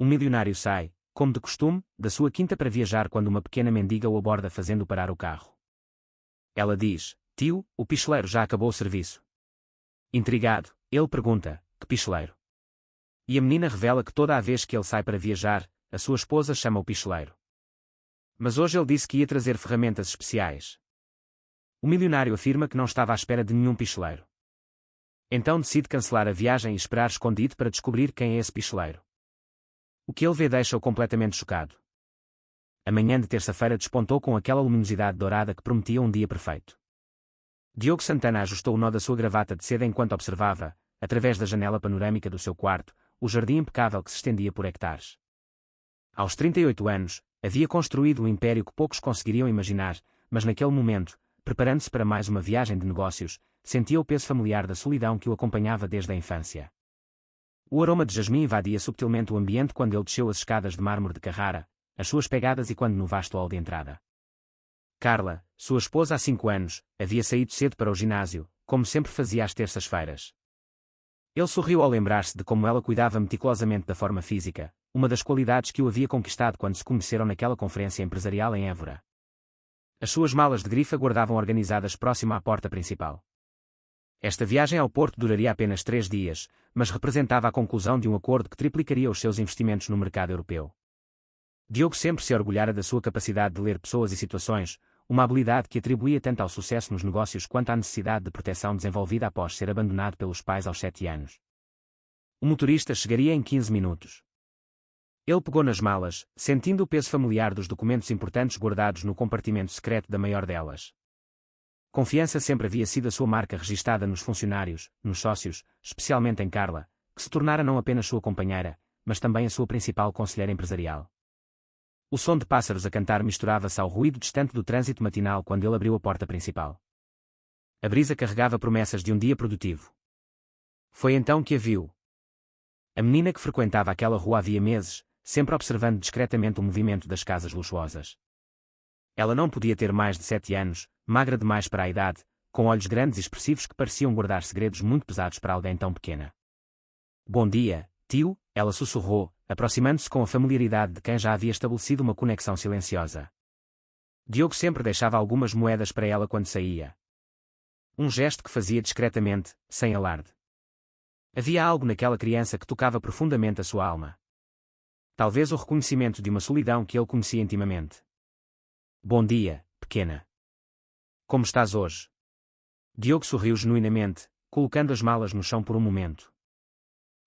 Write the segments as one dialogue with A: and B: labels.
A: Um milionário sai, como de costume, da sua quinta para viajar quando uma pequena mendiga o aborda fazendo parar o carro. Ela diz: "Tio, o pistoleiro já acabou o serviço." Intrigado, ele pergunta: "Que pistoleiro?" E a menina revela que toda a vez que ele sai para viajar, a sua esposa chama o pistoleiro. Mas hoje ele disse que ia trazer ferramentas especiais. O milionário afirma que não estava à espera de nenhum pistoleiro. Então decide cancelar a viagem e esperar escondido para descobrir quem é esse pistoleiro. O que ele vê deixa-o completamente chocado. A manhã de terça-feira despontou com aquela luminosidade dourada que prometia um dia perfeito. Diogo Santana ajustou o nó da sua gravata de seda enquanto observava, através da janela panorâmica do seu quarto, o jardim impecável que se estendia por hectares. Aos 38 anos, havia construído um império que poucos conseguiriam imaginar, mas naquele momento, preparando-se para mais uma viagem de negócios, sentia o peso familiar da solidão que o acompanhava desde a infância. O aroma de jasmim invadia subtilmente o ambiente quando ele desceu as escadas de mármore de Carrara, as suas pegadas e quando no vasto hall de entrada. Carla, sua esposa há 5 anos, havia saído cedo para o ginásio, como sempre fazia às terças-feiras. Ele sorriu ao lembrar-se de como ela cuidava meticulosamente da forma física, uma das qualidades que o havia conquistado quando se conheceram naquela conferência empresarial em Évora. As suas malas de grife guardavam organizadas próximo à porta principal. Esta viagem ao Porto duraria apenas 3 dias, mas representava a conclusão de um acordo que triplicaria os seus investimentos no mercado europeu. Diogo sempre se orgulhara da sua capacidade de ler pessoas e situações, uma habilidade que atribuía tanto ao sucesso nos negócios quanto à necessidade de proteção desenvolvida após ser abandonado pelos pais aos 7 anos. O motorista chegaria em 15 minutos. Ele pegou nas malas, sentindo o peso familiar dos documentos importantes guardados no compartimento secreto da maior delas. Confiança sempre havia sido a sua marca registada nos funcionários, nos sócios, especialmente em Carla, que se tornara não apenas sua companheira, mas também a sua principal conselheira empresarial. O som de pássaros a cantar misturava-se ao ruído distante do trânsito matinal quando ele abriu a porta principal. A brisa carregava promessas de um dia produtivo. Foi então que a viu. A menina que frequentava aquela rua havia meses, sempre observando discretamente o movimento das casas luxuosas. Ela não podia ter mais de 7 anos, magra demais para a idade, com olhos grandes e expressivos que pareciam guardar segredos muito pesados para alguém tão pequena. "Bom dia, tio", ela sussurrou, aproximando-se com a familiaridade de quem já havia estabelecido uma conexão silenciosa. Diogo sempre deixava algumas moedas para ela quando saía. Um gesto que fazia discretamente, sem alarde. Havia algo naquela criança que tocava profundamente a sua alma. Talvez o reconhecimento de uma solidão que ele conhecia intimamente. "Bom dia, pequena. Como estás hoje?" Diogo sorriu genuinamente, colocando as malas no chão por um momento.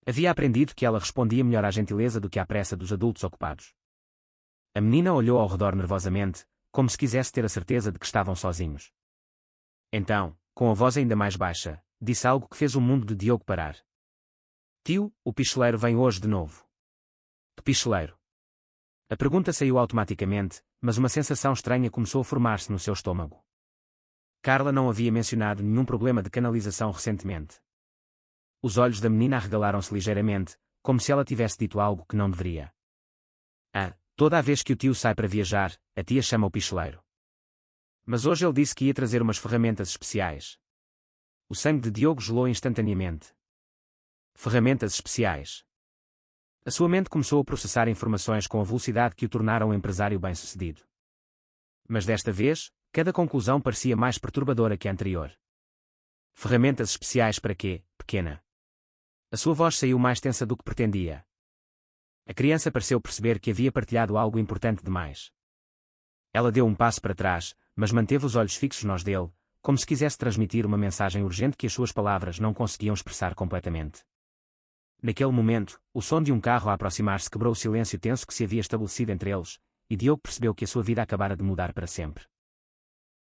A: Havia aprendido que ela respondia melhor à gentileza do que à pressa dos adultos ocupados. A menina olhou ao redor nervosamente, como se quisesse ter a certeza de que estavam sozinhos. Então, com a voz ainda mais baixa, disse algo que fez o mundo de Diogo parar. "Tio, o pistoleiro vem hoje de novo." "Que pistoleiro?" A pergunta saiu automaticamente, mas uma sensação estranha começou a formar-se no seu estômago. Carla não havia mencionado nenhum problema de canalização recentemente. Os olhos da menina arregalaram-se ligeiramente, como se ela tivesse dito algo que não deveria. Toda a vez que o tio sai para viajar, a tia chama o pistoleiro. Mas hoje ele disse que ia trazer umas ferramentas especiais. O sangue de Diogo gelou instantaneamente. Ferramentas especiais. A sua mente começou a processar informações com a velocidade que o tornaram um empresário bem-sucedido. Mas desta vez, cada conclusão parecia mais perturbadora que a anterior. "Ferramentas especiais para quê, pequena?" A sua voz saiu mais tensa do que pretendia. A criança pareceu perceber que havia partilhado algo importante demais. Ela deu um passo para trás, mas manteve os olhos fixos nos dele, como se quisesse transmitir uma mensagem urgente que as suas palavras não conseguiam expressar completamente. Naquele momento, o som de um carro a aproximar-se quebrou o silêncio tenso que se havia estabelecido entre eles, e Diogo percebeu que a sua vida acabara de mudar para sempre.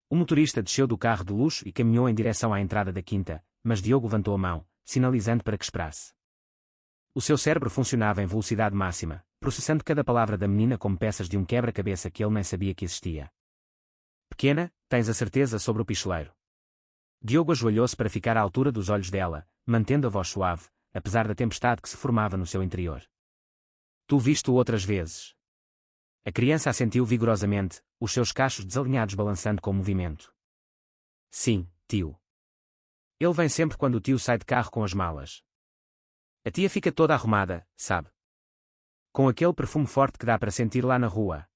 A: O motorista desceu do carro de luxo e caminhou em direção à entrada da quinta, mas Diogo levantou a mão, sinalizando para que esperasse. O seu cérebro funcionava em velocidade máxima, processando cada palavra da menina como peças de um quebra-cabeça que ele nem sabia que existia. "Pequena, tens a certeza sobre o pistoleiro?" Diogo ajoelhou-se para ficar à altura dos olhos dela, mantendo a voz suave, apesar da tempestade que se formava no seu interior. "Tu viste-o outras vezes?" A criança assentiu vigorosamente, os seus cachos desalinhados balançando com o movimento. "Sim, tio. Ele vem sempre quando o tio sai de carro com as malas. A tia fica toda arrumada, sabe? Com aquele perfume forte que dá para sentir lá na rua.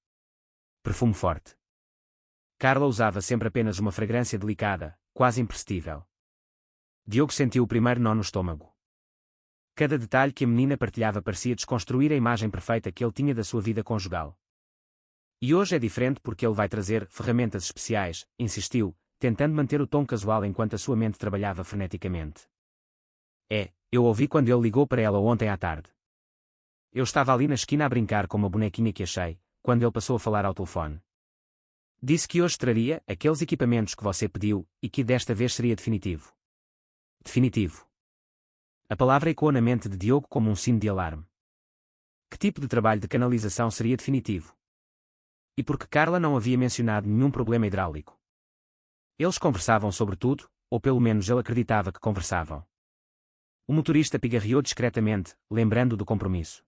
A: Perfume forte. Carla usava sempre apenas uma fragrância delicada, quase imperceptível. Diogo sentiu o primeiro nó no estômago. Cada detalhe que a menina partilhava parecia desconstruir a imagem perfeita que ele tinha da sua vida conjugal. E hoje é diferente porque ele vai trazer ferramentas especiais, insistiu, tentando manter o tom casual enquanto a sua mente trabalhava freneticamente. Eu ouvi quando ele ligou para ela ontem à tarde. Eu estava ali na esquina a brincar com uma bonequinha que achei, quando ele passou a falar ao telefone. Disse que hoje traria aqueles equipamentos que você pediu e que desta vez seria definitivo. Definitivo. A palavra ecoou na mente de Diogo como um sino de alarme. Que tipo de trabalho de canalização seria definitivo? E por que Carla não havia mencionado nenhum problema hidráulico? Eles conversavam sobre tudo, ou pelo menos ele acreditava que conversavam. O motorista pigarreou discretamente, lembrando do compromisso.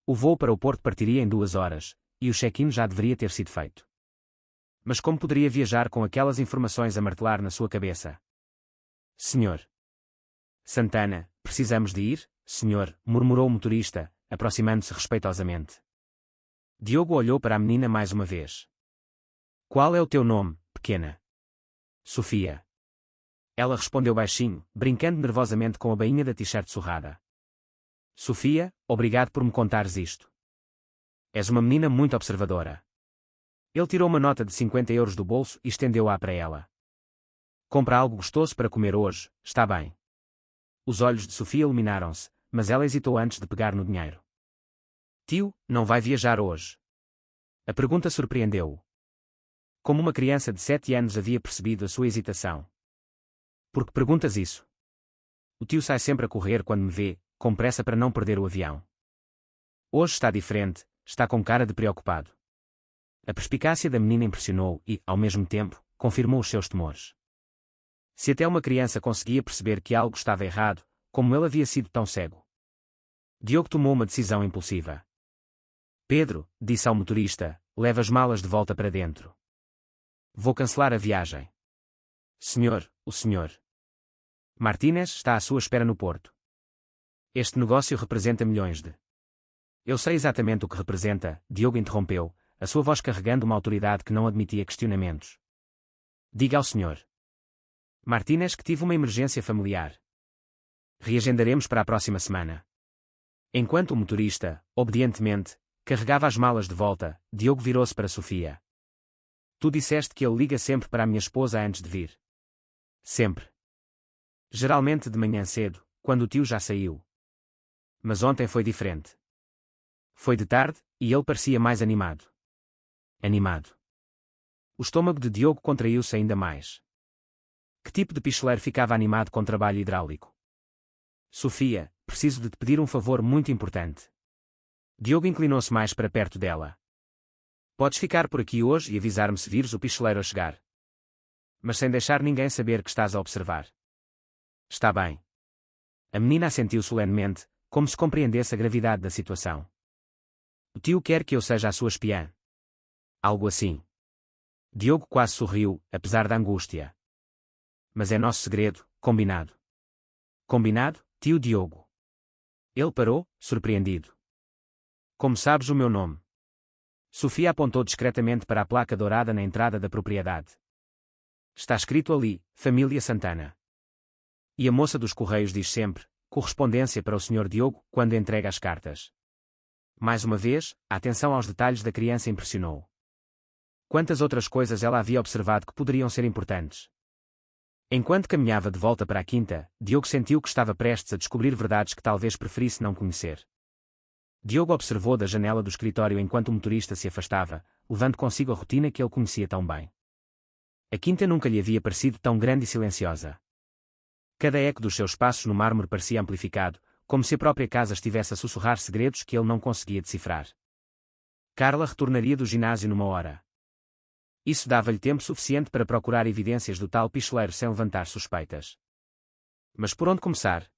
A: O voo para o Porto partiria em 2 horas, e o check-in já deveria ter sido feito. Mas como poderia viajar com aquelas informações a martelar na sua cabeça? Senhor Santana, precisamos de ir, senhor, murmurou o motorista, aproximando-se respeitosamente. Diogo olhou para a menina mais uma vez. Qual é o teu nome, pequena? Sofia. Ela respondeu baixinho, brincando nervosamente com a bainha da t-shirt surrada. Sofia, obrigado por me contares isto. És uma menina muito observadora. Ele tirou uma nota de 50 euros do bolso e estendeu-a para ela. Compra algo gostoso para comer hoje, está bem. Os olhos de Sofia iluminaram-se, mas ela hesitou antes de pegar no dinheiro. Tio, não vai viajar hoje? A pergunta surpreendeu-o. Como uma criança de 7 anos havia percebido a sua hesitação. Por que perguntas isso? O tio sai sempre a correr quando me vê, com pressa para não perder o avião. Hoje está diferente, está com cara de preocupado. A perspicácia da menina impressionou e, ao mesmo tempo, confirmou os seus temores. Se até uma criança conseguia perceber que algo estava errado, como ele havia sido tão cego? Diogo tomou uma decisão impulsiva. Pedro, disse ao motorista, leva as malas de volta para dentro. Vou cancelar a viagem. Senhor, o senhor Martínez está à sua espera no Porto. Este negócio representa milhões de... Eu sei exatamente o que representa, Diogo interrompeu, a sua voz carregando uma autoridade que não admitia questionamentos. Diga ao senhor Martínez que tive uma emergência familiar. Reagendaremos para a próxima semana. Enquanto o motorista, obedientemente, carregava as malas de volta, Diogo virou-se para Sofia. Tu disseste que ele liga sempre para a minha esposa antes de vir. Sempre. Geralmente de manhã cedo, quando o tio já saiu. Mas ontem foi diferente. Foi de tarde, e ele parecia mais animado. Animado. O estômago de Diogo contraiu-se ainda mais. Que tipo de picheleiro ficava animado com trabalho hidráulico? Sofia, preciso de te pedir um favor muito importante. Diogo inclinou-se mais para perto dela. Podes ficar por aqui hoje e avisar-me se vires o picheleiro a chegar. Mas sem deixar ninguém saber que estás a observar. Está bem. A menina assentiu solenemente, como se compreendesse a gravidade da situação. O tio quer que eu seja a sua espiã. Algo assim. Diogo quase sorriu, apesar da angústia. Mas é nosso segredo, combinado. Combinado, tio Diogo? Ele parou, surpreendido. Como sabes o meu nome? Sofia apontou discretamente para a placa dourada na entrada da propriedade. Está escrito ali, Família Santana. E a moça dos correios diz sempre, correspondência para o Sr. Diogo, quando entrega as cartas. Mais uma vez, a atenção aos detalhes da criança impressionou. Quantas outras coisas ela havia observado que poderiam ser importantes? Enquanto caminhava de volta para a quinta, Diogo sentiu que estava prestes a descobrir verdades que talvez preferisse não conhecer. Diogo observou da janela do escritório enquanto o motorista se afastava, levando consigo a rotina que ele conhecia tão bem. A quinta nunca lhe havia parecido tão grande e silenciosa. Cada eco dos seus passos no mármore parecia amplificado, como se a própria casa estivesse a sussurrar segredos que ele não conseguia decifrar. Carla retornaria do ginásio numa hora. Isso dava-lhe tempo suficiente para procurar evidências do tal picheleiro sem levantar suspeitas. Mas por onde começar?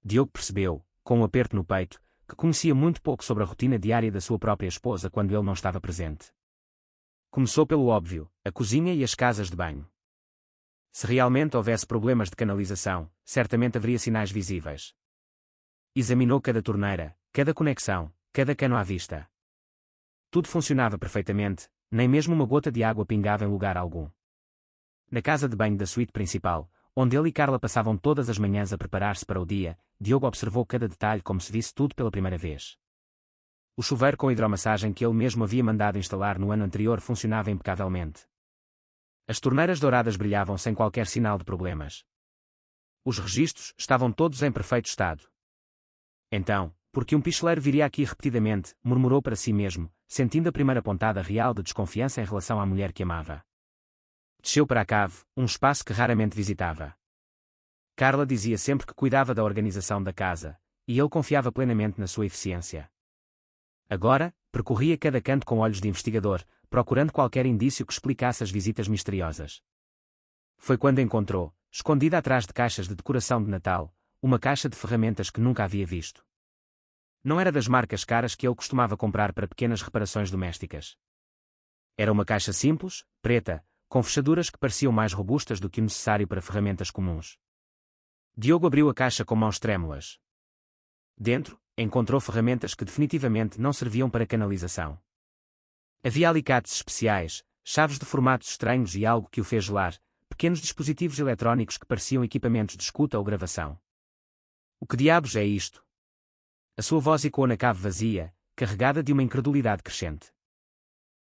A: Diogo percebeu, com um aperto no peito, que conhecia muito pouco sobre a rotina diária da sua própria esposa quando ele não estava presente. Começou pelo óbvio, a cozinha e as casas de banho. Se realmente houvesse problemas de canalização, certamente haveria sinais visíveis. Examinou cada torneira, cada conexão, cada cano à vista. Tudo funcionava perfeitamente, nem mesmo uma gota de água pingava em lugar algum. Na casa de banho da suíte principal, onde ele e Carla passavam todas as manhãs a preparar-se para o dia, Diogo observou cada detalhe como se visse tudo pela primeira vez. O chuveiro com hidromassagem que ele mesmo havia mandado instalar no ano anterior funcionava impecavelmente. As torneiras douradas brilhavam sem qualquer sinal de problemas. Os registros estavam todos em perfeito estado. Então, porque um picheleiro viria aqui repetidamente, murmurou para si mesmo, sentindo a primeira pontada real de desconfiança em relação à mulher que amava. Desceu para a cave, um espaço que raramente visitava. Carla dizia sempre que cuidava da organização da casa, e ele confiava plenamente na sua eficiência. Agora, percorria cada canto com olhos de investigador, procurando qualquer indício que explicasse as visitas misteriosas. Foi quando encontrou, escondida atrás de caixas de decoração de Natal, uma caixa de ferramentas que nunca havia visto. Não era das marcas caras que ele costumava comprar para pequenas reparações domésticas. Era uma caixa simples, preta, com fechaduras que pareciam mais robustas do que o necessário para ferramentas comuns. Diogo abriu a caixa com mãos trêmulas. Dentro, encontrou ferramentas que definitivamente não serviam para canalização. Havia alicates especiais, chaves de formatos estranhos e algo que o fez gelar, pequenos dispositivos eletrónicos que pareciam equipamentos de escuta ou gravação. O que diabos é isto? A sua voz ecoou na cave vazia, carregada de uma incredulidade crescente.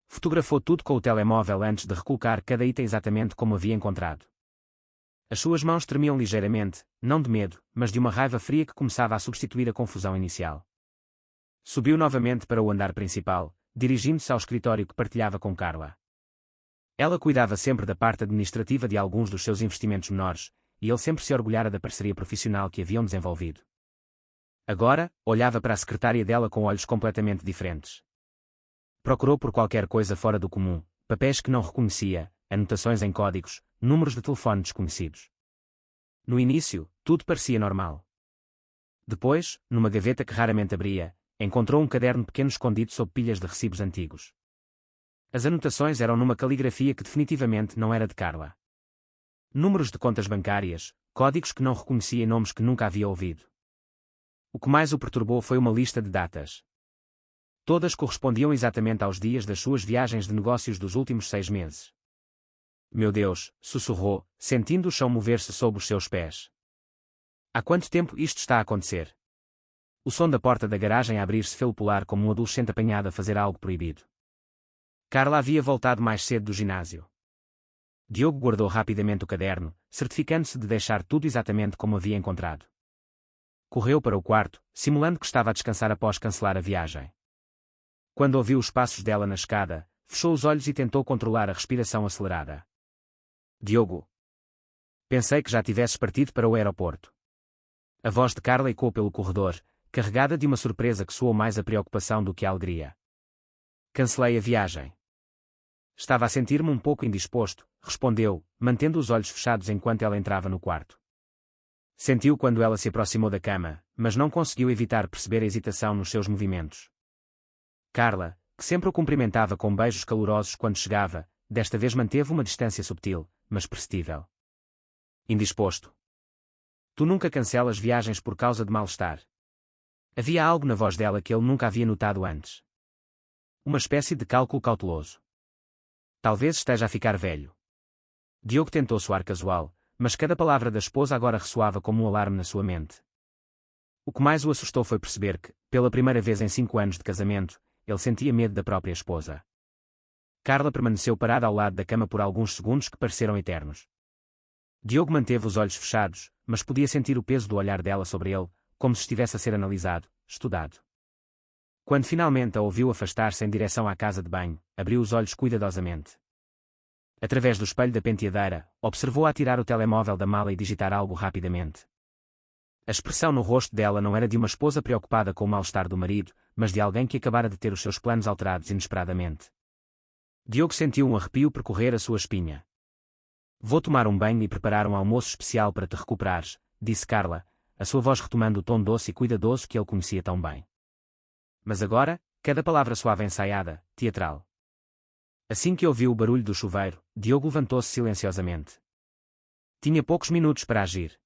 A: Fotografou tudo com o telemóvel antes de recolocar cada item exatamente como havia encontrado. As suas mãos tremiam ligeiramente, não de medo, mas de uma raiva fria que começava a substituir a confusão inicial. Subiu novamente para o andar principal, dirigindo-se ao escritório que partilhava com Carla. Ela cuidava sempre da parte administrativa de alguns dos seus investimentos menores, e ele sempre se orgulhara da parceria profissional que haviam desenvolvido. Agora, olhava para a secretária dela com olhos completamente diferentes. Procurou por qualquer coisa fora do comum, papéis que não reconhecia, anotações em códigos, números de telefone desconhecidos. No início, tudo parecia normal. Depois, numa gaveta que raramente abria, encontrou um caderno pequeno escondido sob pilhas de recibos antigos. As anotações eram numa caligrafia que definitivamente não era de Carla. Números de contas bancárias, códigos que não reconhecia e nomes que nunca havia ouvido. O que mais o perturbou foi uma lista de datas. Todas correspondiam exatamente aos dias das suas viagens de negócios dos últimos 6 meses. Meu Deus, sussurrou, sentindo o chão mover-se sob os seus pés. Há quanto tempo isto está a acontecer? O som da porta da garagem a abrir-se fê-lo pular como um adolescente apanhado a fazer algo proibido. Carla havia voltado mais cedo do ginásio. Diogo guardou rapidamente o caderno, certificando-se de deixar tudo exatamente como havia encontrado. Correu para o quarto, simulando que estava a descansar após cancelar a viagem. Quando ouviu os passos dela na escada, fechou os olhos e tentou controlar a respiração acelerada. Diogo. Pensei que já tivesses partido para o aeroporto. A voz de Carla ecoou pelo corredor, carregada de uma surpresa que soou mais a preocupação do que a alegria. Cancelei a viagem. Estava a sentir-me um pouco indisposto, respondeu, mantendo os olhos fechados enquanto ela entrava no quarto. Sentiu quando ela se aproximou da cama, mas não conseguiu evitar perceber a hesitação nos seus movimentos. Carla, que sempre o cumprimentava com beijos calorosos quando chegava, desta vez manteve uma distância subtil, mas perceptível. Indisposto. Tu nunca cancelas viagens por causa de mal-estar. Havia algo na voz dela que ele nunca havia notado antes. Uma espécie de cálculo cauteloso. Talvez esteja a ficar velho. Diogo tentou soar casual, mas cada palavra da esposa agora ressoava como um alarme na sua mente. O que mais o assustou foi perceber que, pela primeira vez em 5 anos de casamento, ele sentia medo da própria esposa. Carla permaneceu parada ao lado da cama por alguns segundos que pareceram eternos. Diogo manteve os olhos fechados, mas podia sentir o peso do olhar dela sobre ele, como se estivesse a ser analisado, estudado. Quando finalmente a ouviu afastar-se em direção à casa de banho, abriu os olhos cuidadosamente. Através do espelho da penteadeira, observou-a tirar o telemóvel da mala e digitar algo rapidamente. A expressão no rosto dela não era de uma esposa preocupada com o mal-estar do marido, mas de alguém que acabara de ter os seus planos alterados inesperadamente. Diogo sentiu um arrepio percorrer a sua espinha. Vou tomar um banho e preparar um almoço especial para te recuperares, disse Carla, a sua voz retomando o tom doce e cuidadoso que ele conhecia tão bem. Mas agora, cada palavra soava ensaiada, teatral. Assim que ouviu o barulho do chuveiro, Diogo levantou-se silenciosamente. Tinha poucos minutos para agir.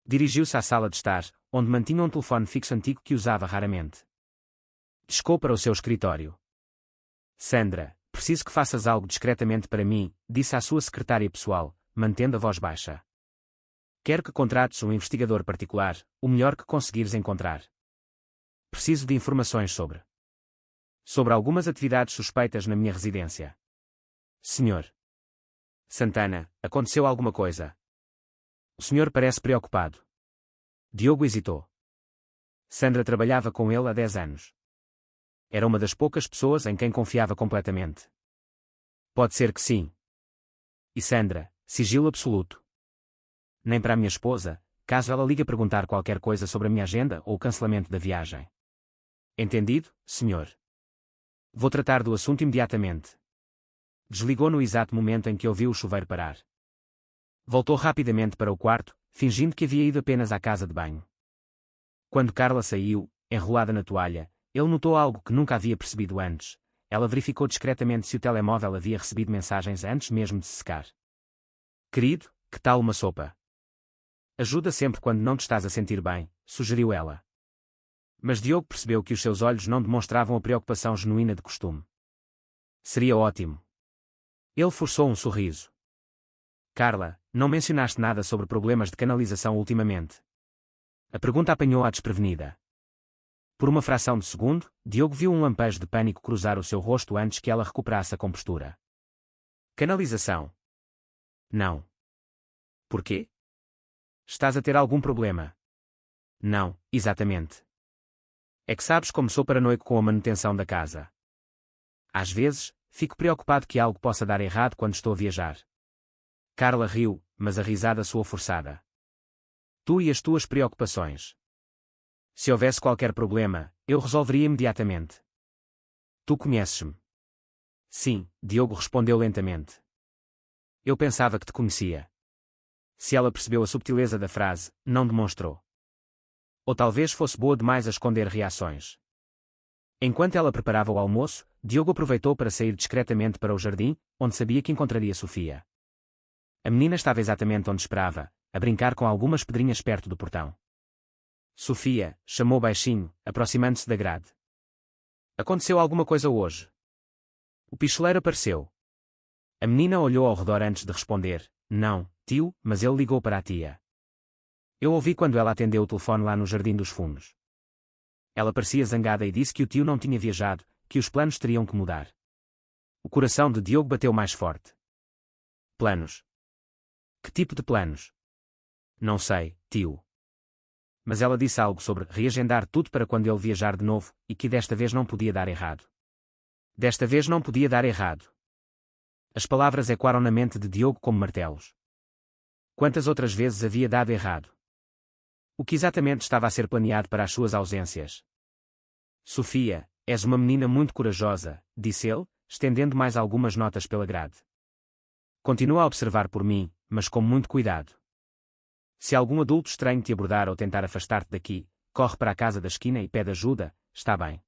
A: Dirigiu-se à sala de estar, onde mantinha um telefone fixo antigo que usava raramente. Descou para o seu escritório. Sandra, preciso que faças algo discretamente para mim, disse à sua secretária pessoal, mantendo a voz baixa. Quero que contrates um investigador particular, o melhor que conseguires encontrar. Preciso de informações sobre algumas atividades suspeitas na minha residência. Senhor Santana, aconteceu alguma coisa? O senhor parece preocupado. Diogo hesitou. Sandra trabalhava com ele há 10 anos. Era uma das poucas pessoas em quem confiava completamente. Pode ser que sim. E Sandra, sigilo absoluto. Nem para a minha esposa, caso ela ligue a perguntar qualquer coisa sobre a minha agenda ou o cancelamento da viagem. Entendido, senhor? Vou tratar do assunto imediatamente. Desligou no exato momento em que ouviu o chuveiro parar. Voltou rapidamente para o quarto, fingindo que havia ido apenas à casa de banho. Quando Carla saiu, enrolada na toalha, ele notou algo que nunca havia percebido antes. Ela verificou discretamente se o telemóvel havia recebido mensagens antes mesmo de se secar. Querido, que tal uma sopa? Ajuda sempre quando não te estás a sentir bem, sugeriu ela. Mas Diogo percebeu que os seus olhos não demonstravam a preocupação genuína de costume. Seria ótimo. Ele forçou um sorriso. Carla, não mencionaste nada sobre problemas de canalização ultimamente. A pergunta apanhou-a desprevenida. Por uma fração de segundo, Diogo viu um lampejo de pânico cruzar o seu rosto antes que ela recuperasse a compostura. Canalização? Não. Por quê? Estás a ter algum problema? Não, exatamente. É que sabes como sou paranoico com a manutenção da casa. Às vezes, fico preocupado que algo possa dar errado quando estou a viajar. Carla riu, mas a risada soou forçada. Tu e as tuas preocupações. Se houvesse qualquer problema, eu resolveria imediatamente. Tu conheces-me? Sim, Diogo respondeu lentamente. Eu pensava que te conhecia. Se ela percebeu a subtileza da frase, não demonstrou. Ou talvez fosse boa demais a esconder reações. Enquanto ela preparava o almoço, Diogo aproveitou para sair discretamente para o jardim, onde sabia que encontraria Sofia. A menina estava exatamente onde esperava, a brincar com algumas pedrinhas perto do portão. Sofia, chamou baixinho, aproximando-se da grade. Aconteceu alguma coisa hoje? O pistoleiro apareceu. A menina olhou ao redor antes de responder. Não, tio, mas ele ligou para a tia. Eu ouvi quando ela atendeu o telefone lá no Jardim dos Fundos. Ela parecia zangada e disse que o tio não tinha viajado, que os planos teriam que mudar. O coração de Diogo bateu mais forte. Planos? Que tipo de planos? Não sei, tio. Mas ela disse algo sobre reagendar tudo para quando ele viajar de novo, e que desta vez não podia dar errado. Desta vez não podia dar errado. As palavras ecoaram na mente de Diogo como martelos. Quantas outras vezes havia dado errado? O que exatamente estava a ser planeado para as suas ausências? Sofia, és uma menina muito corajosa, disse ele, estendendo mais algumas notas pela grade. Continua a observar por mim, mas com muito cuidado. Se algum adulto estranho te abordar ou tentar afastar-te daqui, corre para a casa da esquina e pede ajuda, está bem.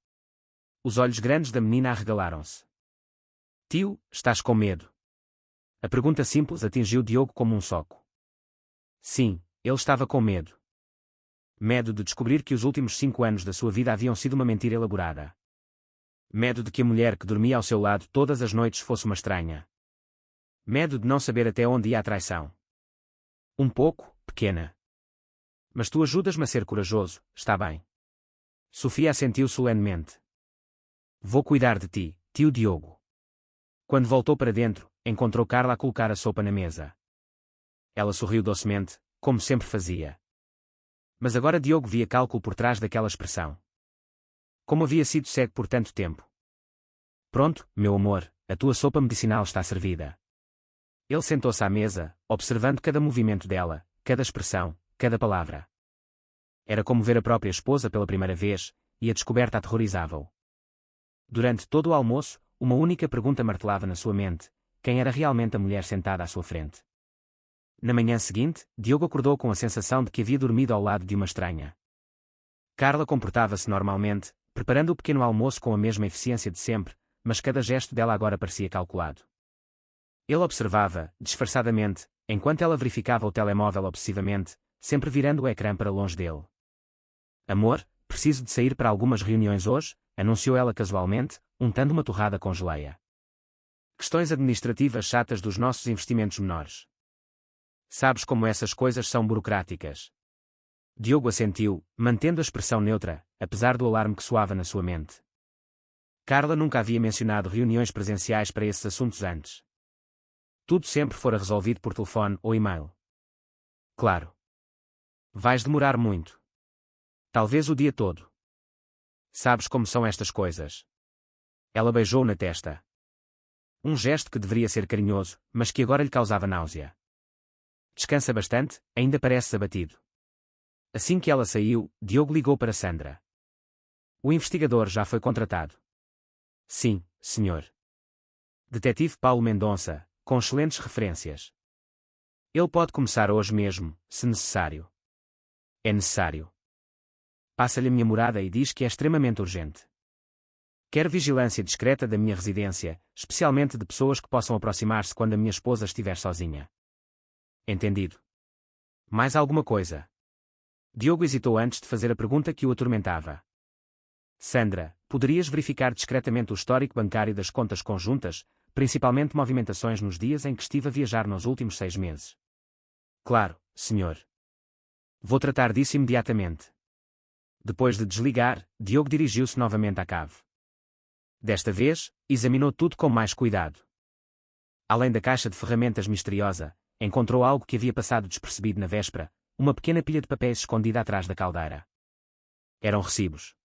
A: Os olhos grandes da menina arregalaram-se. Tio, estás com medo? A pergunta simples atingiu Diogo como um soco. Sim, ele estava com medo. Medo de descobrir que os últimos 5 anos da sua vida haviam sido uma mentira elaborada. Medo de que a mulher que dormia ao seu lado todas as noites fosse uma estranha. Medo de não saber até onde ia a traição. Um pouco, pequena. Mas tu ajudas-me a ser corajoso, está bem. Sofia assentiu solenemente. Vou cuidar de ti, tio Diogo. Quando voltou para dentro, encontrou Carla a colocar a sopa na mesa. Ela sorriu docemente, como sempre fazia. Mas agora Diogo via cálculo por trás daquela expressão. Como havia sido cego por tanto tempo. Pronto, meu amor, a tua sopa medicinal está servida. Ele sentou-se à mesa, observando cada movimento dela, cada expressão, cada palavra. Era como ver a própria esposa pela primeira vez, e a descoberta aterrorizava-o. Durante todo o almoço, uma única pergunta martelava na sua mente: quem era realmente a mulher sentada à sua frente? Na manhã seguinte, Diogo acordou com a sensação de que havia dormido ao lado de uma estranha. Carla comportava-se normalmente, preparando o pequeno almoço com a mesma eficiência de sempre, mas cada gesto dela agora parecia calculado. Ele observava, disfarçadamente, enquanto ela verificava o telemóvel obsessivamente, sempre virando o ecrã para longe dele. Amor, preciso de sair para algumas reuniões hoje, anunciou ela casualmente, untando uma torrada com geleia. Questões administrativas chatas dos nossos investimentos menores. Sabes como essas coisas são burocráticas. Diogo assentiu, mantendo a expressão neutra, apesar do alarme que soava na sua mente. Carla nunca havia mencionado reuniões presenciais para esses assuntos antes. Tudo sempre fora resolvido por telefone ou e-mail. Claro. Vais demorar muito. Talvez o dia todo. Sabes como são estas coisas. Ela beijou na testa. Um gesto que deveria ser carinhoso, mas que agora lhe causava náusea. Descansa bastante, ainda pareces abatido. Assim que ela saiu, Diogo ligou para Sandra. O investigador já foi contratado. Sim, senhor. Detetive Paulo Mendonça, com excelentes referências. Ele pode começar hoje mesmo, se necessário. É necessário. Passa-lhe a minha morada e diz que é extremamente urgente. Quero vigilância discreta da minha residência, especialmente de pessoas que possam aproximar-se quando a minha esposa estiver sozinha. Entendido. Mais alguma coisa? Diogo hesitou antes de fazer a pergunta que o atormentava. Sandra, poderias verificar discretamente o histórico bancário das contas conjuntas, principalmente movimentações nos dias em que estive a viajar nos últimos 6 meses? Claro, senhor. Vou tratar disso imediatamente. Depois de desligar, Diogo dirigiu-se novamente à cave. Desta vez, examinou tudo com mais cuidado. Além da caixa de ferramentas misteriosa, encontrou algo que havia passado despercebido na véspera, uma pequena pilha de papéis escondida atrás da caldeira. Eram recibos.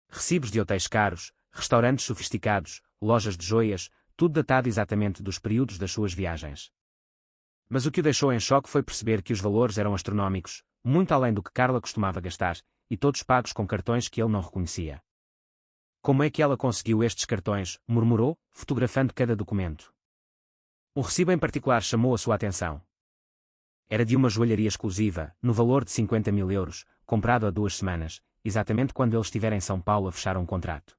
A: Recibos de hotéis caros, restaurantes sofisticados, lojas de joias, tudo datado exatamente dos períodos das suas viagens. Mas o que o deixou em choque foi perceber que os valores eram astronómicos, muito além do que Carla costumava gastar, e todos pagos com cartões que ele não reconhecia. Como é que ela conseguiu estes cartões? Murmurou, fotografando cada documento. Um recibo em particular chamou a sua atenção. Era de uma joalharia exclusiva, no valor de 50.000 euros, comprado há 2 semanas, exatamente quando ele estivera em São Paulo a fechar um contrato.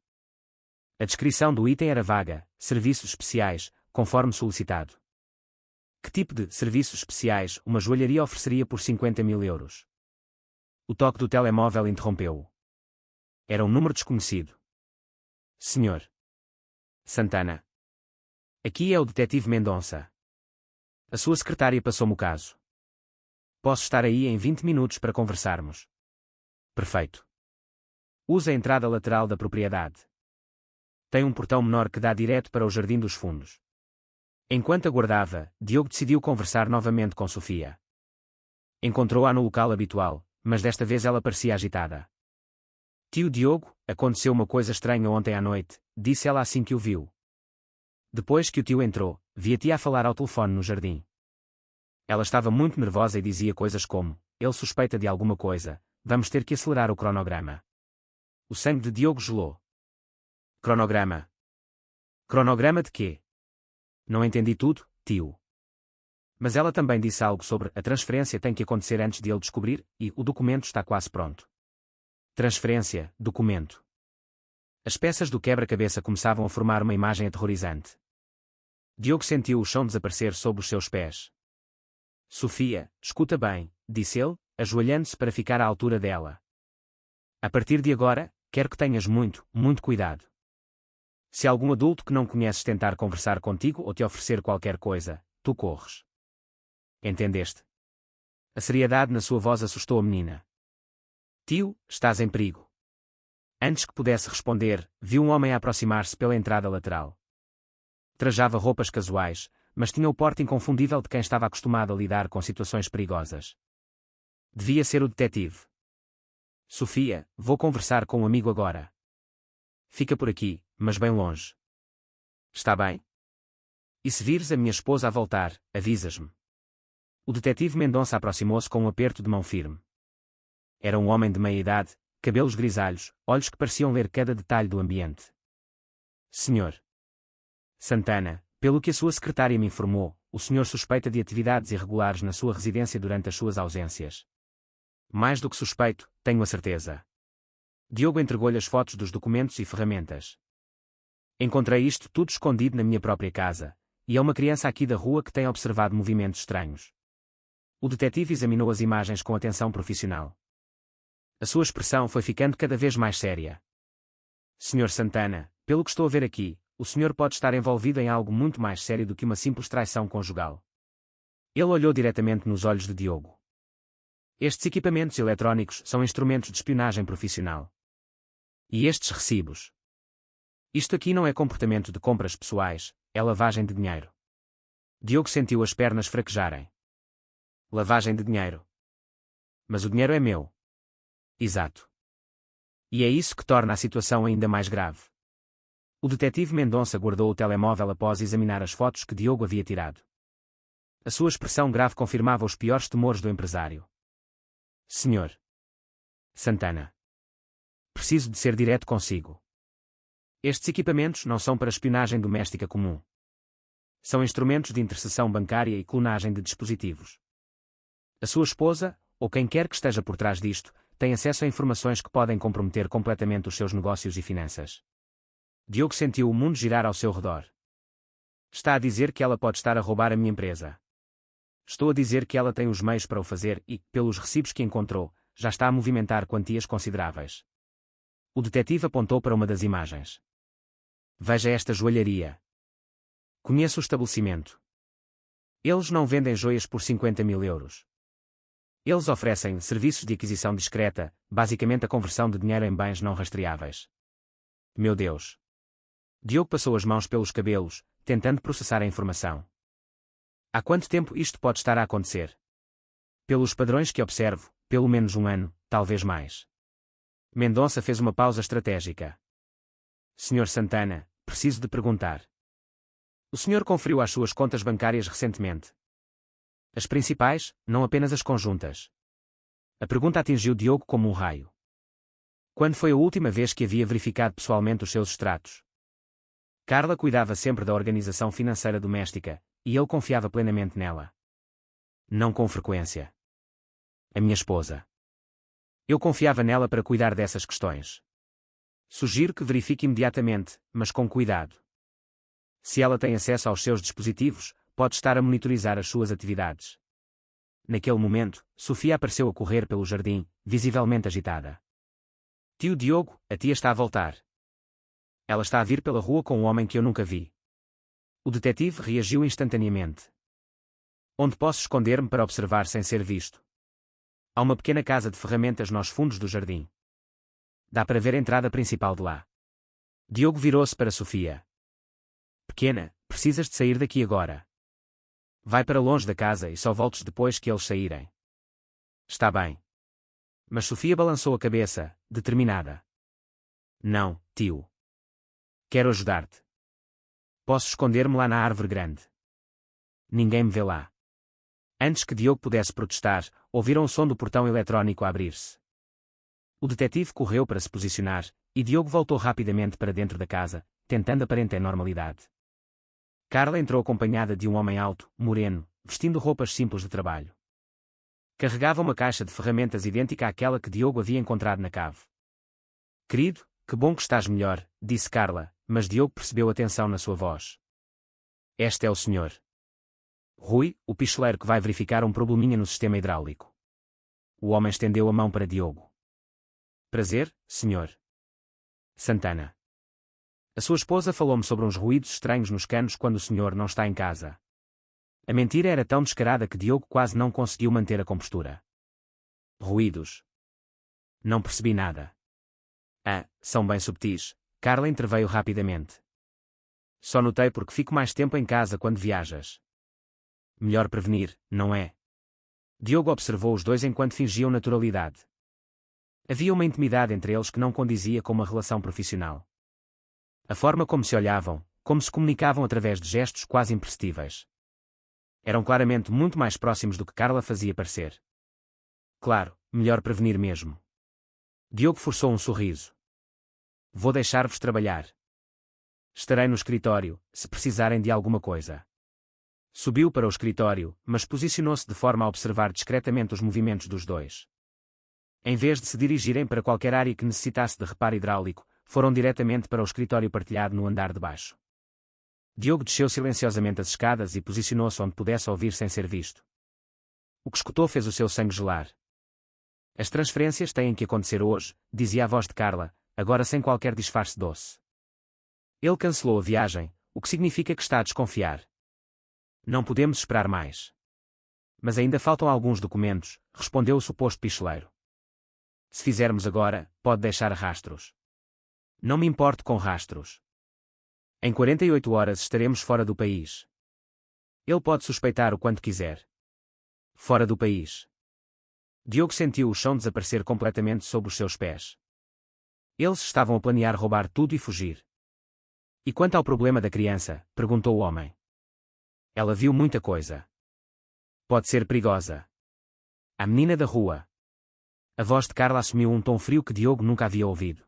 A: A descrição do item era vaga: serviços especiais, conforme solicitado. Que tipo de serviços especiais uma joalharia ofereceria por 50.000 euros? O toque do telemóvel interrompeu-o. Era um número desconhecido. Senhor Santana. Aqui é o detetive Mendonça. A sua secretária passou-me o caso. Posso estar aí em 20 minutos para conversarmos. Perfeito. Usa a entrada lateral da propriedade. Tem um portão menor que dá direto para o Jardim dos Fundos. Enquanto aguardava, Diogo decidiu conversar novamente com Sofia. Encontrou-a no local habitual, mas desta vez ela parecia agitada. Tio Diogo, aconteceu uma coisa estranha ontem à noite, disse ela assim que o viu. Depois que o tio entrou, vi a tia a falar ao telefone no jardim. Ela estava muito nervosa e dizia coisas como: ele suspeita de alguma coisa, vamos ter que acelerar o cronograma. O sangue de Diogo gelou. Cronograma? Cronograma de quê? Não entendi tudo, tio. Mas ela também disse algo sobre a transferência tem que acontecer antes de ele descobrir, e o documento está quase pronto. Transferência, documento. As peças do quebra-cabeça começavam a formar uma imagem aterrorizante. Diogo sentiu o chão desaparecer sob os seus pés. Sofia, escuta bem, disse ele, ajoelhando-se para ficar à altura dela. A partir de agora, quero que tenhas muito, muito cuidado. Se algum adulto que não conheces tentar conversar contigo ou te oferecer qualquer coisa, tu corres. Entendeste? A seriedade na sua voz assustou a menina. Tio, estás em perigo. Antes que pudesse responder, viu um homem a aproximar-se pela entrada lateral. Trajava roupas casuais, mas tinha o porte inconfundível de quem estava acostumado a lidar com situações perigosas. Devia ser o detetive. Sofia, vou conversar com um amigo agora. Fica por aqui, mas bem longe. Está bem? E se vires a minha esposa a voltar, avisas-me. O detetive Mendonça aproximou-se com um aperto de mão firme. Era um homem de meia-idade, cabelos grisalhos, olhos que pareciam ler cada detalhe do ambiente. Senhor Santana, pelo que a sua secretária me informou, o senhor suspeita de atividades irregulares na sua residência durante as suas ausências. Mais do que suspeito, tenho a certeza. Diogo entregou-lhe as fotos dos documentos e ferramentas. Encontrei isto tudo escondido na minha própria casa, e é uma criança aqui da rua que tem observado movimentos estranhos. O detetive examinou as imagens com atenção profissional. A sua expressão foi ficando cada vez mais séria. Sr. Santana, pelo que estou a ver aqui, o senhor pode estar envolvido em algo muito mais sério do que uma simples traição conjugal. Ele olhou diretamente nos olhos de Diogo. Estes equipamentos eletrónicos são instrumentos de espionagem profissional. E estes recibos? Isto aqui não é comportamento de compras pessoais, é lavagem de dinheiro. Diogo sentiu as pernas fraquejarem. Lavagem de dinheiro. Mas o dinheiro é meu. Exato. E é isso que torna a situação ainda mais grave. O detetive Mendonça guardou o telemóvel após examinar as fotos que Diogo havia tirado. A sua expressão grave confirmava os piores temores do empresário. Senhor Santana. Preciso de ser direto consigo. Estes equipamentos não são para espionagem doméstica comum. São instrumentos de interseção bancária e clonagem de dispositivos. A sua esposa, ou quem quer que esteja por trás disto, tem acesso a informações que podem comprometer completamente os seus negócios e finanças. Diogo sentiu o mundo girar ao seu redor. Está a dizer que ela pode estar a roubar a minha empresa. Estou a dizer que ela tem os meios para o fazer e, pelos recibos que encontrou, já está a movimentar quantias consideráveis. O detetive apontou para uma das imagens. Veja esta joalharia. Conheço o estabelecimento. Eles não vendem joias por 50.000 euros. Eles oferecem serviços de aquisição discreta, basicamente a conversão de dinheiro em bens não rastreáveis. Meu Deus! Diogo passou as mãos pelos cabelos, tentando processar a informação. Há quanto tempo isto pode estar a acontecer? Pelos padrões que observo, pelo menos 1 ano, talvez mais. Mendonça fez uma pausa estratégica. Sr. Santana, preciso de perguntar. O senhor conferiu às suas contas bancárias recentemente? As principais, não apenas as conjuntas. A pergunta atingiu Diogo como um raio. Quando foi a última vez que havia verificado pessoalmente os seus extratos? Carla cuidava sempre da organização financeira doméstica, e ele confiava plenamente nela. Não com frequência. A minha esposa. Eu confiava nela para cuidar dessas questões. Sugiro que verifique imediatamente, mas com cuidado. Se ela tem acesso aos seus dispositivos, pode estar a monitorizar as suas atividades. Naquele momento, Sofia apareceu a correr pelo jardim, visivelmente agitada. Tio Diogo, a tia está a voltar. Ela está a vir pela rua com um homem que eu nunca vi. O detetive reagiu instantaneamente. Onde posso esconder-me para observar sem ser visto? Há uma pequena casa de ferramentas nos fundos do jardim. Dá para ver a entrada principal de lá. Diogo virou-se para Sofia. Pequena, precisas de sair daqui agora. Vai para longe da casa e só voltes depois que eles saírem. Está bem. Mas Sofia balançou a cabeça, determinada. Não, tio. Quero ajudar-te. Posso esconder-me lá na árvore grande. Ninguém me vê lá. Antes que Diogo pudesse protestar, ouviram o som do portão eletrónico a abrir-se. O detetive correu para se posicionar, e Diogo voltou rapidamente para dentro da casa, tentando aparentar normalidade. Carla entrou acompanhada de um homem alto, moreno, vestindo roupas simples de trabalho. Carregava uma caixa de ferramentas idêntica àquela que Diogo havia encontrado na cave. Querido, que bom que estás melhor, disse Carla, mas Diogo percebeu a tensão na sua voz. Este é o senhor Rui, o pistoleiro que vai verificar um probleminha no sistema hidráulico. O homem estendeu a mão para Diogo. Prazer, senhor Santana. A sua esposa falou-me sobre uns ruídos estranhos nos canos quando o senhor não está em casa. A mentira era tão descarada que Diogo quase não conseguiu manter a compostura. Ruídos? Não percebi nada. Ah, são bem subtis. Carla interveio rapidamente. Só notei porque fico mais tempo em casa quando viajas. Melhor prevenir, não é? Diogo observou os dois enquanto fingiam naturalidade. Havia uma intimidade entre eles que não condizia com uma relação profissional. A forma como se olhavam, como se comunicavam através de gestos quase imperceptíveis. Eram claramente muito mais próximos do que Carla fazia parecer. Claro, melhor prevenir mesmo. Diogo forçou um sorriso. Vou deixar-vos trabalhar. Estarei no escritório, se precisarem de alguma coisa. Subiu para o escritório, mas posicionou-se de forma a observar discretamente os movimentos dos dois. Em vez de se dirigirem para qualquer área que necessitasse de reparo hidráulico, foram diretamente para o escritório partilhado no andar de baixo. Diogo desceu silenciosamente as escadas e posicionou-se onde pudesse ouvir sem ser visto. O que escutou fez o seu sangue gelar. As transferências têm que acontecer hoje, dizia a voz de Carla, agora sem qualquer disfarce doce. Ele cancelou a viagem, o que significa que está a desconfiar. Não podemos esperar mais. Mas ainda faltam alguns documentos, respondeu o suposto pistoleiro. Se fizermos agora, pode deixar rastros. Não me importo com rastros. Em 48 horas estaremos fora do país. Ele pode suspeitar o quanto quiser. Fora do país. Diogo sentiu o chão desaparecer completamente sob os seus pés. Eles estavam a planear roubar tudo e fugir. E quanto ao problema da criança? Perguntou o homem. Ela viu muita coisa. Pode ser perigosa. A menina da rua. A voz de Carla assumiu um tom frio que Diogo nunca havia ouvido.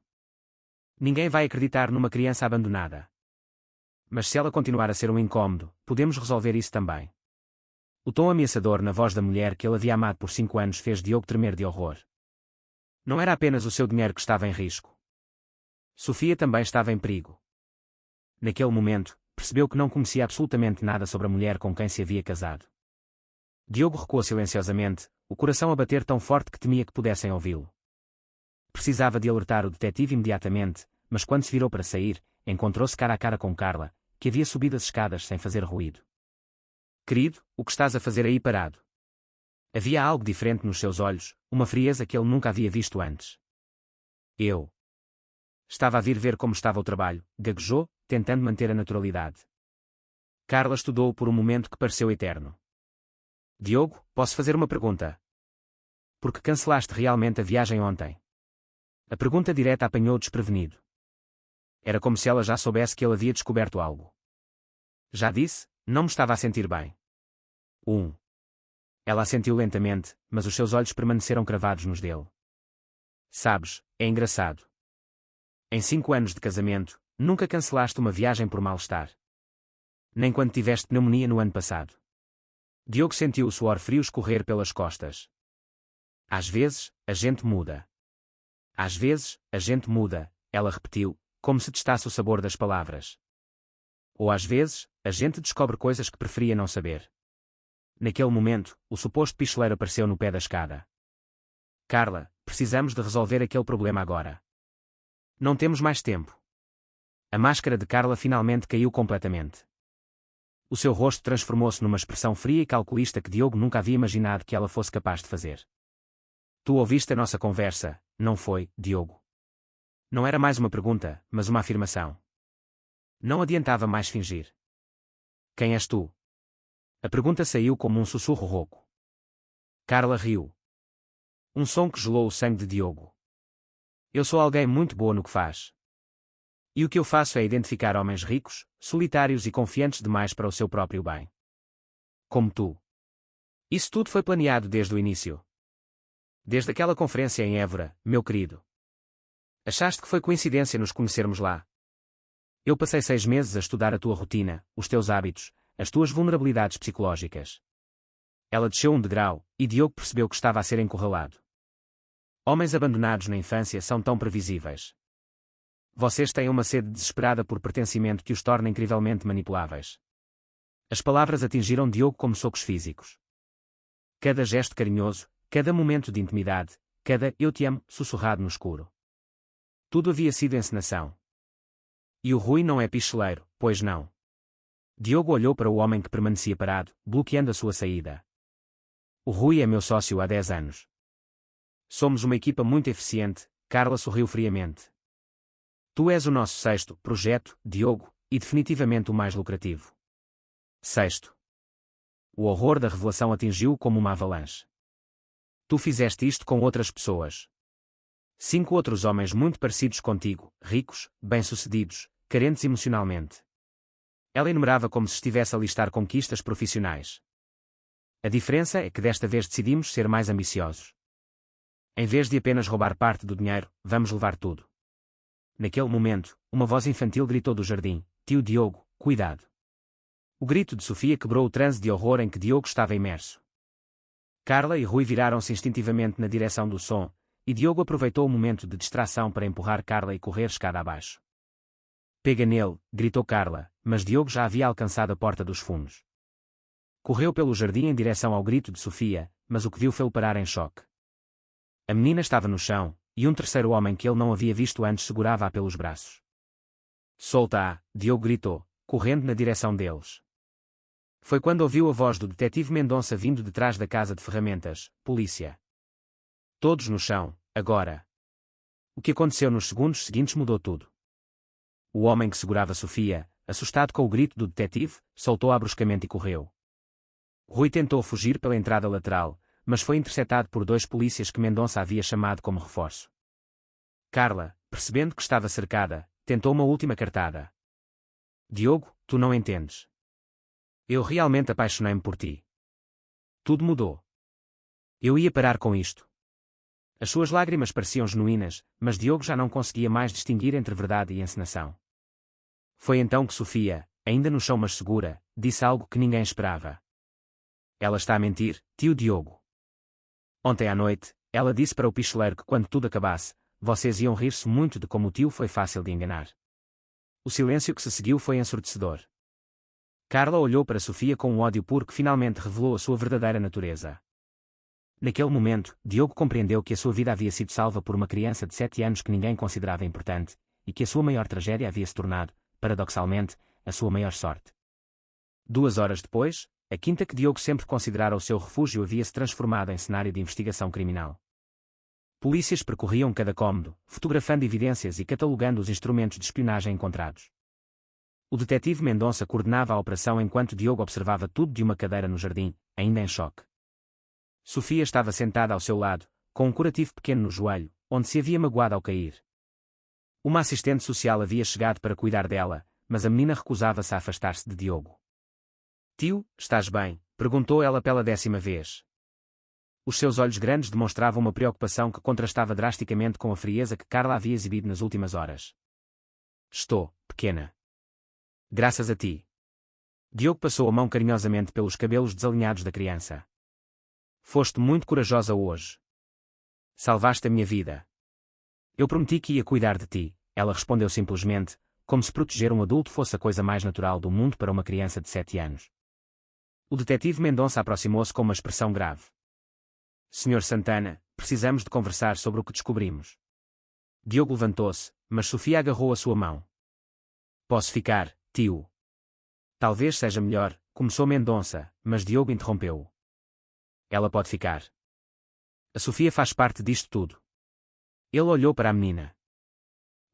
A: Ninguém vai acreditar numa criança abandonada. Mas se ela continuar a ser um incômodo, podemos resolver isso também. O tom ameaçador na voz da mulher que ele havia amado por 5 anos fez Diogo tremer de horror. Não era apenas o seu dinheiro que estava em risco. Sofia também estava em perigo. Naquele momento, percebeu que não conhecia absolutamente nada sobre a mulher com quem se havia casado. Diogo recuou silenciosamente, o coração a bater tão forte que temia que pudessem ouvi-lo. Precisava de alertar o detetive imediatamente, mas quando se virou para sair, encontrou-se cara a cara com Carla, que havia subido as escadas sem fazer ruído. Querido, o que estás a fazer aí parado? Havia algo diferente nos seus olhos, uma frieza que ele nunca havia visto antes. Eu estava a vir ver como estava o trabalho, gaguejou, tentando manter a naturalidade. Carla estudou-o por um momento que pareceu eterno. Diogo, posso fazer uma pergunta? Por que cancelaste realmente a viagem ontem? A pergunta direta apanhou-o desprevenido. Era como se ela já soubesse que ele havia descoberto algo. Já disse, não me estava a sentir bem. Ela assentiu lentamente, mas os seus olhos permaneceram cravados nos dele. Sabes, é engraçado. Em 5 anos de casamento, nunca cancelaste uma viagem por mal-estar. Nem quando tiveste pneumonia no ano passado. Diogo sentiu o suor frio escorrer pelas costas. Às vezes, a gente muda. Às vezes, a gente muda, ela repetiu, como se testasse o sabor das palavras. Ou às vezes, a gente descobre coisas que preferia não saber. Naquele momento, o suposto pistoleiro apareceu no pé da escada. Carla, precisamos de resolver aquele problema agora. Não temos mais tempo. A máscara de Carla finalmente caiu completamente. O seu rosto transformou-se numa expressão fria e calculista que Diogo nunca havia imaginado que ela fosse capaz de fazer. Tu ouviste a nossa conversa, não foi, Diogo? Não era mais uma pergunta, mas uma afirmação. Não adiantava mais fingir. Quem és tu? A pergunta saiu como um sussurro rouco. Carla riu. Um som que gelou o sangue de Diogo. Eu sou alguém muito boa no que faz. E o que eu faço é identificar homens ricos, solitários e confiantes demais para o seu próprio bem. Como tu. Isso tudo foi planeado desde o início. Desde aquela conferência em Évora, meu querido. Achaste que foi coincidência nos conhecermos lá? Eu passei 6 meses a estudar a tua rotina, os teus hábitos, as tuas vulnerabilidades psicológicas. Ela desceu um degrau, e Diogo percebeu que estava a ser encurralado. Homens abandonados na infância são tão previsíveis. Vocês têm uma sede desesperada por pertencimento que os torna incrivelmente manipuláveis. As palavras atingiram Diogo como socos físicos. Cada gesto carinhoso, cada momento de intimidade, cada "eu te amo" sussurrado no escuro. Tudo havia sido encenação. E o Rui não é pistoleiro, pois não? Diogo olhou para o homem que permanecia parado, bloqueando a sua saída. O Rui é meu sócio há 10 anos. Somos uma equipa muito eficiente, Carla sorriu friamente. Tu és o nosso 6º projeto, Diogo, e definitivamente o mais lucrativo. 6º. O horror da revelação atingiu-o como uma avalanche. Tu fizeste isto com outras pessoas. 5 outros homens muito parecidos contigo, ricos, bem-sucedidos, carentes emocionalmente. Ela enumerava como se estivesse a listar conquistas profissionais. A diferença é que desta vez decidimos ser mais ambiciosos. Em vez de apenas roubar parte do dinheiro, vamos levar tudo. Naquele momento, uma voz infantil gritou do jardim: Tio Diogo, cuidado. O grito de Sofia quebrou o transe de horror em que Diogo estava imerso. Carla e Rui viraram-se instintivamente na direção do som, e Diogo aproveitou o momento de distração para empurrar Carla e correr escada abaixo. Pega nele, gritou Carla, mas Diogo já havia alcançado a porta dos fundos. Correu pelo jardim em direção ao grito de Sofia, mas o que viu fê-lo parar em choque. A menina estava no chão, e um terceiro homem que ele não havia visto antes segurava-a pelos braços. Solta-a, Diogo gritou, correndo na direção deles. Foi quando ouviu a voz do detetive Mendonça vindo de trás da casa de ferramentas. Polícia. Todos no chão, agora. O que aconteceu nos segundos seguintes mudou tudo. O homem que segurava Sofia, assustado com o grito do detetive, soltou-a bruscamente e correu. Rui tentou fugir pela entrada lateral, mas foi interceptado por dois polícias que Mendonça havia chamado como reforço. Carla, percebendo que estava cercada, tentou uma última cartada. Diogo, tu não entendes. Eu realmente apaixonei-me por ti. Tudo mudou. Eu ia parar com isto. As suas lágrimas pareciam genuínas, mas Diogo já não conseguia mais distinguir entre verdade e encenação. Foi então que Sofia, ainda no chão mas segura, disse algo que ninguém esperava. Ela está a mentir, tio Diogo. Ontem à noite, ela disse para o pistoleiro que quando tudo acabasse, vocês iam rir-se muito de como o tio foi fácil de enganar. O silêncio que se seguiu foi ensurdecedor. Carla olhou para Sofia com um ódio puro que finalmente revelou a sua verdadeira natureza. Naquele momento, Diogo compreendeu que a sua vida havia sido salva por uma criança de 7 anos que ninguém considerava importante, e que a sua maior tragédia havia se tornado, paradoxalmente, a sua maior sorte. 2 horas depois, a quinta que Diogo sempre considerara o seu refúgio havia se transformado em cenário de investigação criminal. Polícias percorriam cada cômodo, fotografando evidências e catalogando os instrumentos de espionagem encontrados. O detetive Mendonça coordenava a operação enquanto Diogo observava tudo de uma cadeira no jardim, ainda em choque. Sofia estava sentada ao seu lado, com um curativo pequeno no joelho, onde se havia magoado ao cair. Uma assistente social havia chegado para cuidar dela, mas a menina recusava-se a afastar-se de Diogo. Tio, estás bem? Perguntou ela pela 10ª vez. Os seus olhos grandes demonstravam uma preocupação que contrastava drasticamente com a frieza que Carla havia exibido nas últimas horas. Estou, pequena. Graças a ti. Diogo passou a mão carinhosamente pelos cabelos desalinhados da criança. Foste muito corajosa hoje. Salvaste a minha vida. Eu prometi que ia cuidar de ti, ela respondeu simplesmente, como se proteger um adulto fosse a coisa mais natural do mundo para uma criança de 7 anos. O detetive Mendonça aproximou-se com uma expressão grave. Senhor Santana, precisamos de conversar sobre o que descobrimos. Diogo levantou-se, mas Sofia agarrou a sua mão. Posso ficar, tio? Talvez seja melhor, começou Mendonça, mas Diogo interrompeu-o. Ela pode ficar. A Sofia faz parte disto tudo. Ele olhou para a menina.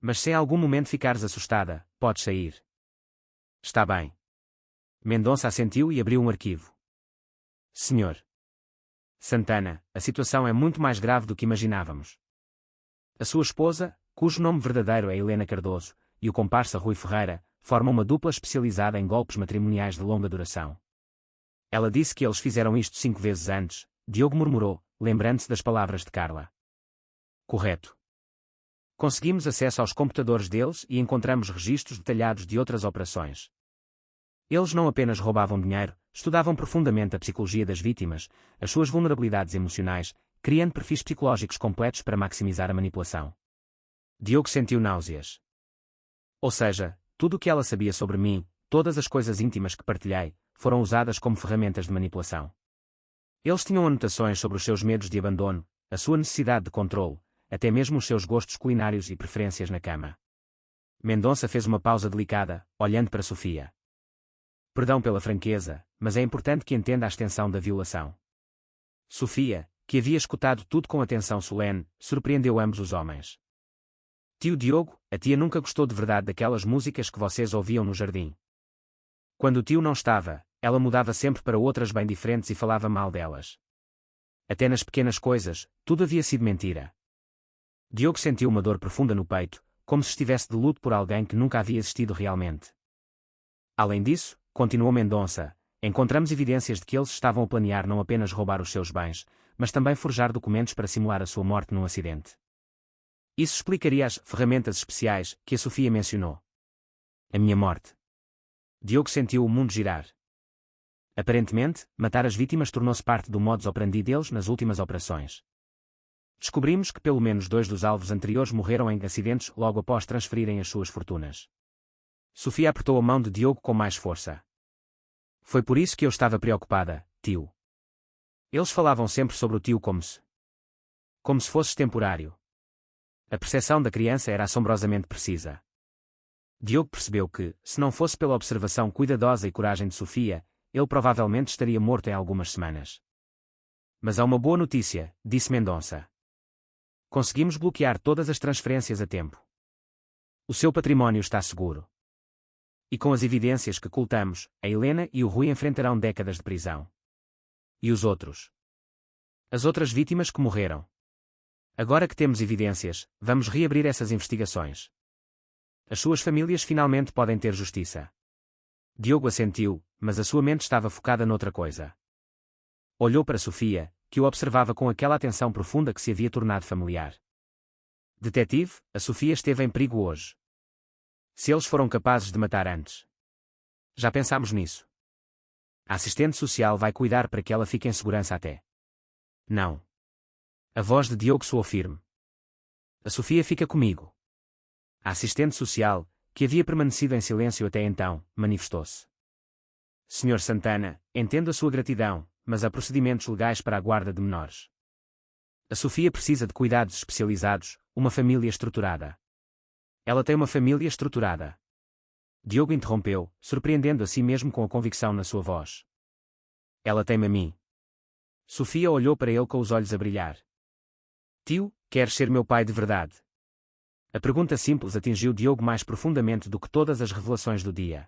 A: Mas se em algum momento ficares assustada, podes sair. Está bem. Mendonça assentiu e abriu um arquivo. Senhor Santana, a situação é muito mais grave do que imaginávamos. A sua esposa, cujo nome verdadeiro é Helena Cardoso, e o comparsa Rui Ferreira, formam uma dupla especializada em golpes matrimoniais de longa duração. Ela disse que eles fizeram isto 5 vezes antes, Diogo murmurou, lembrando-se das palavras de Carla. Correto. Conseguimos acesso aos computadores deles e encontramos registros detalhados de outras operações. Eles não apenas roubavam dinheiro, estudavam profundamente a psicologia das vítimas, as suas vulnerabilidades emocionais, criando perfis psicológicos completos para maximizar a manipulação. Diogo sentiu náuseas. Ou seja, tudo o que ela sabia sobre mim, todas as coisas íntimas que partilhei, foram usadas como ferramentas de manipulação. Eles tinham anotações sobre os seus medos de abandono, a sua necessidade de controle, até mesmo os seus gostos culinários e preferências na cama. Mendonça fez uma pausa delicada, olhando para Sofia. Perdão pela franqueza, mas é importante que entenda a extensão da violação. Sofia, que havia escutado tudo com atenção solene, surpreendeu ambos os homens. Tio Diogo, a tia nunca gostou de verdade daquelas músicas que vocês ouviam no jardim. Quando o tio não estava, ela mudava sempre para outras bem diferentes e falava mal delas. Até nas pequenas coisas, tudo havia sido mentira. Diogo sentiu uma dor profunda no peito, como se estivesse de luto por alguém que nunca havia existido realmente. Além disso, continuou Mendonça, encontramos evidências de que eles estavam a planear não apenas roubar os seus bens, mas também forjar documentos para simular a sua morte num acidente. Isso explicaria as ferramentas especiais que a Sofia mencionou. A minha morte. Diogo sentiu o mundo girar. Aparentemente, matar as vítimas tornou-se parte do modus operandi deles nas últimas operações. Descobrimos que pelo menos 2 dos alvos anteriores morreram em acidentes logo após transferirem as suas fortunas. Sofia apertou a mão de Diogo com mais força. Foi por isso que eu estava preocupada, tio. Eles falavam sempre sobre o tio como se fosses temporário. A percepção da criança era assombrosamente precisa. Diogo percebeu que, se não fosse pela observação cuidadosa e coragem de Sofia, ele provavelmente estaria morto em algumas semanas. Mas há uma boa notícia, disse Mendonça. Conseguimos bloquear todas as transferências a tempo. O seu património está seguro. E com as evidências que ocultamos, a Helena e o Rui enfrentarão décadas de prisão. E os outros? As outras vítimas que morreram. Agora que temos evidências, vamos reabrir essas investigações. As suas famílias finalmente podem ter justiça. Diogo assentiu, mas a sua mente estava focada noutra coisa. Olhou para Sofia, que o observava com aquela atenção profunda que se havia tornado familiar. Detetive, a Sofia esteve em perigo hoje. Se eles foram capazes de matar antes. Já pensámos nisso. A assistente social vai cuidar para que ela fique em segurança até. Não. A voz de Diogo soou firme. A Sofia fica comigo. A assistente social, que havia permanecido em silêncio até então, manifestou-se. Sr. Santana, entendo a sua gratidão, mas há procedimentos legais para a guarda de menores. A Sofia precisa de cuidados especializados, uma família estruturada. Ela tem uma família estruturada. Diogo interrompeu, surpreendendo a si mesmo com a convicção na sua voz. Ela tem-me a mim. Sofia olhou para ele com os olhos a brilhar. Tio, queres ser meu pai de verdade? A pergunta simples atingiu Diogo mais profundamente do que todas as revelações do dia.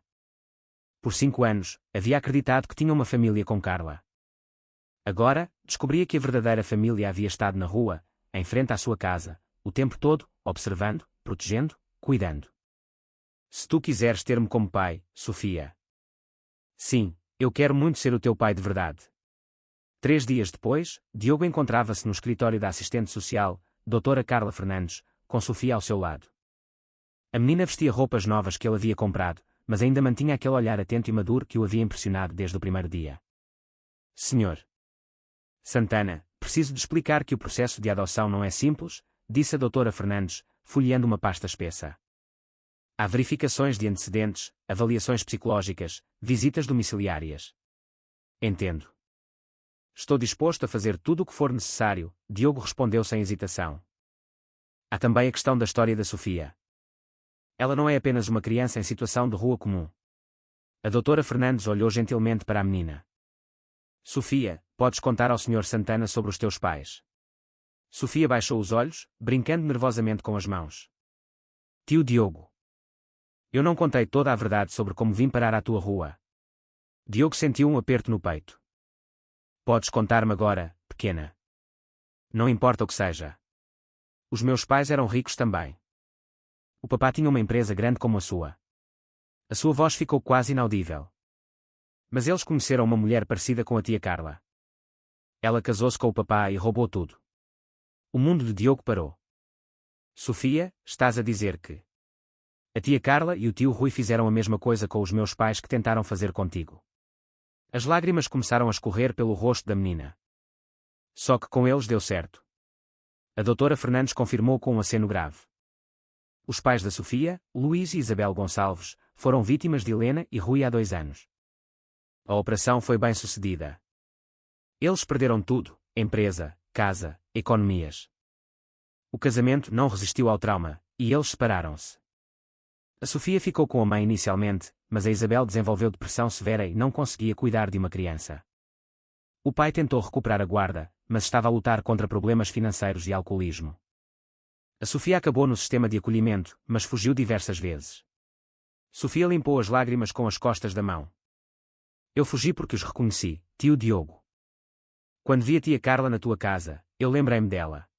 A: Por 5 anos, havia acreditado que tinha uma família com Carla. Agora, descobria que a verdadeira família havia estado na rua, em frente à sua casa, o tempo todo, observando, protegendo, cuidando. Se tu quiseres ter-me como pai, Sofia. Sim, eu quero muito ser o teu pai de verdade. 3 dias depois, Diogo encontrava-se no escritório da assistente social, doutora Carla Fernandes, com Sofia ao seu lado. A menina vestia roupas novas que ele havia comprado, mas ainda mantinha aquele olhar atento e maduro que o havia impressionado desde o primeiro dia. Senhor Santana, preciso de explicar que o processo de adoção não é simples, disse a doutora Fernandes, folheando uma pasta espessa. Há verificações de antecedentes, avaliações psicológicas, visitas domiciliárias. Entendo. Estou disposto a fazer tudo o que for necessário, Diogo respondeu sem hesitação. Há também a questão da história da Sofia. Ela não é apenas uma criança em situação de rua comum. A doutora Fernandes olhou gentilmente para a menina. Sofia, podes contar ao Sr. Santana sobre os teus pais. Sofia baixou os olhos, brincando nervosamente com as mãos. Tio Diogo. Eu não contei toda a verdade sobre como vim parar à tua rua. Diogo sentiu um aperto no peito. Podes contar-me agora, pequena. Não importa o que seja. Os meus pais eram ricos também. O papá tinha uma empresa grande como a sua. A sua voz ficou quase inaudível. Mas eles conheceram uma mulher parecida com a tia Carla. Ela casou-se com o papá e roubou tudo. O mundo de Diogo parou. Sofia, estás a dizer que a tia Carla e o tio Rui fizeram a mesma coisa com os meus pais que tentaram fazer contigo. As lágrimas começaram a escorrer pelo rosto da menina. Só que com eles deu certo. A doutora Fernandes confirmou com um aceno grave. Os pais da Sofia, Luís e Isabel Gonçalves, foram vítimas de Helena e Rui há 2 anos. A operação foi bem sucedida. Eles perderam tudo, empresa, casa, economias. O casamento não resistiu ao trauma, e eles separaram-se. A Sofia ficou com a mãe inicialmente, mas a Isabel desenvolveu depressão severa e não conseguia cuidar de uma criança. O pai tentou recuperar a guarda, mas estava a lutar contra problemas financeiros e alcoolismo. A Sofia acabou no sistema de acolhimento, mas fugiu diversas vezes. Sofia limpou as lágrimas com as costas da mão. Eu fugi porque os reconheci, tio Diogo. Quando vi a tia Carla na tua casa, eu lembrei-me dela.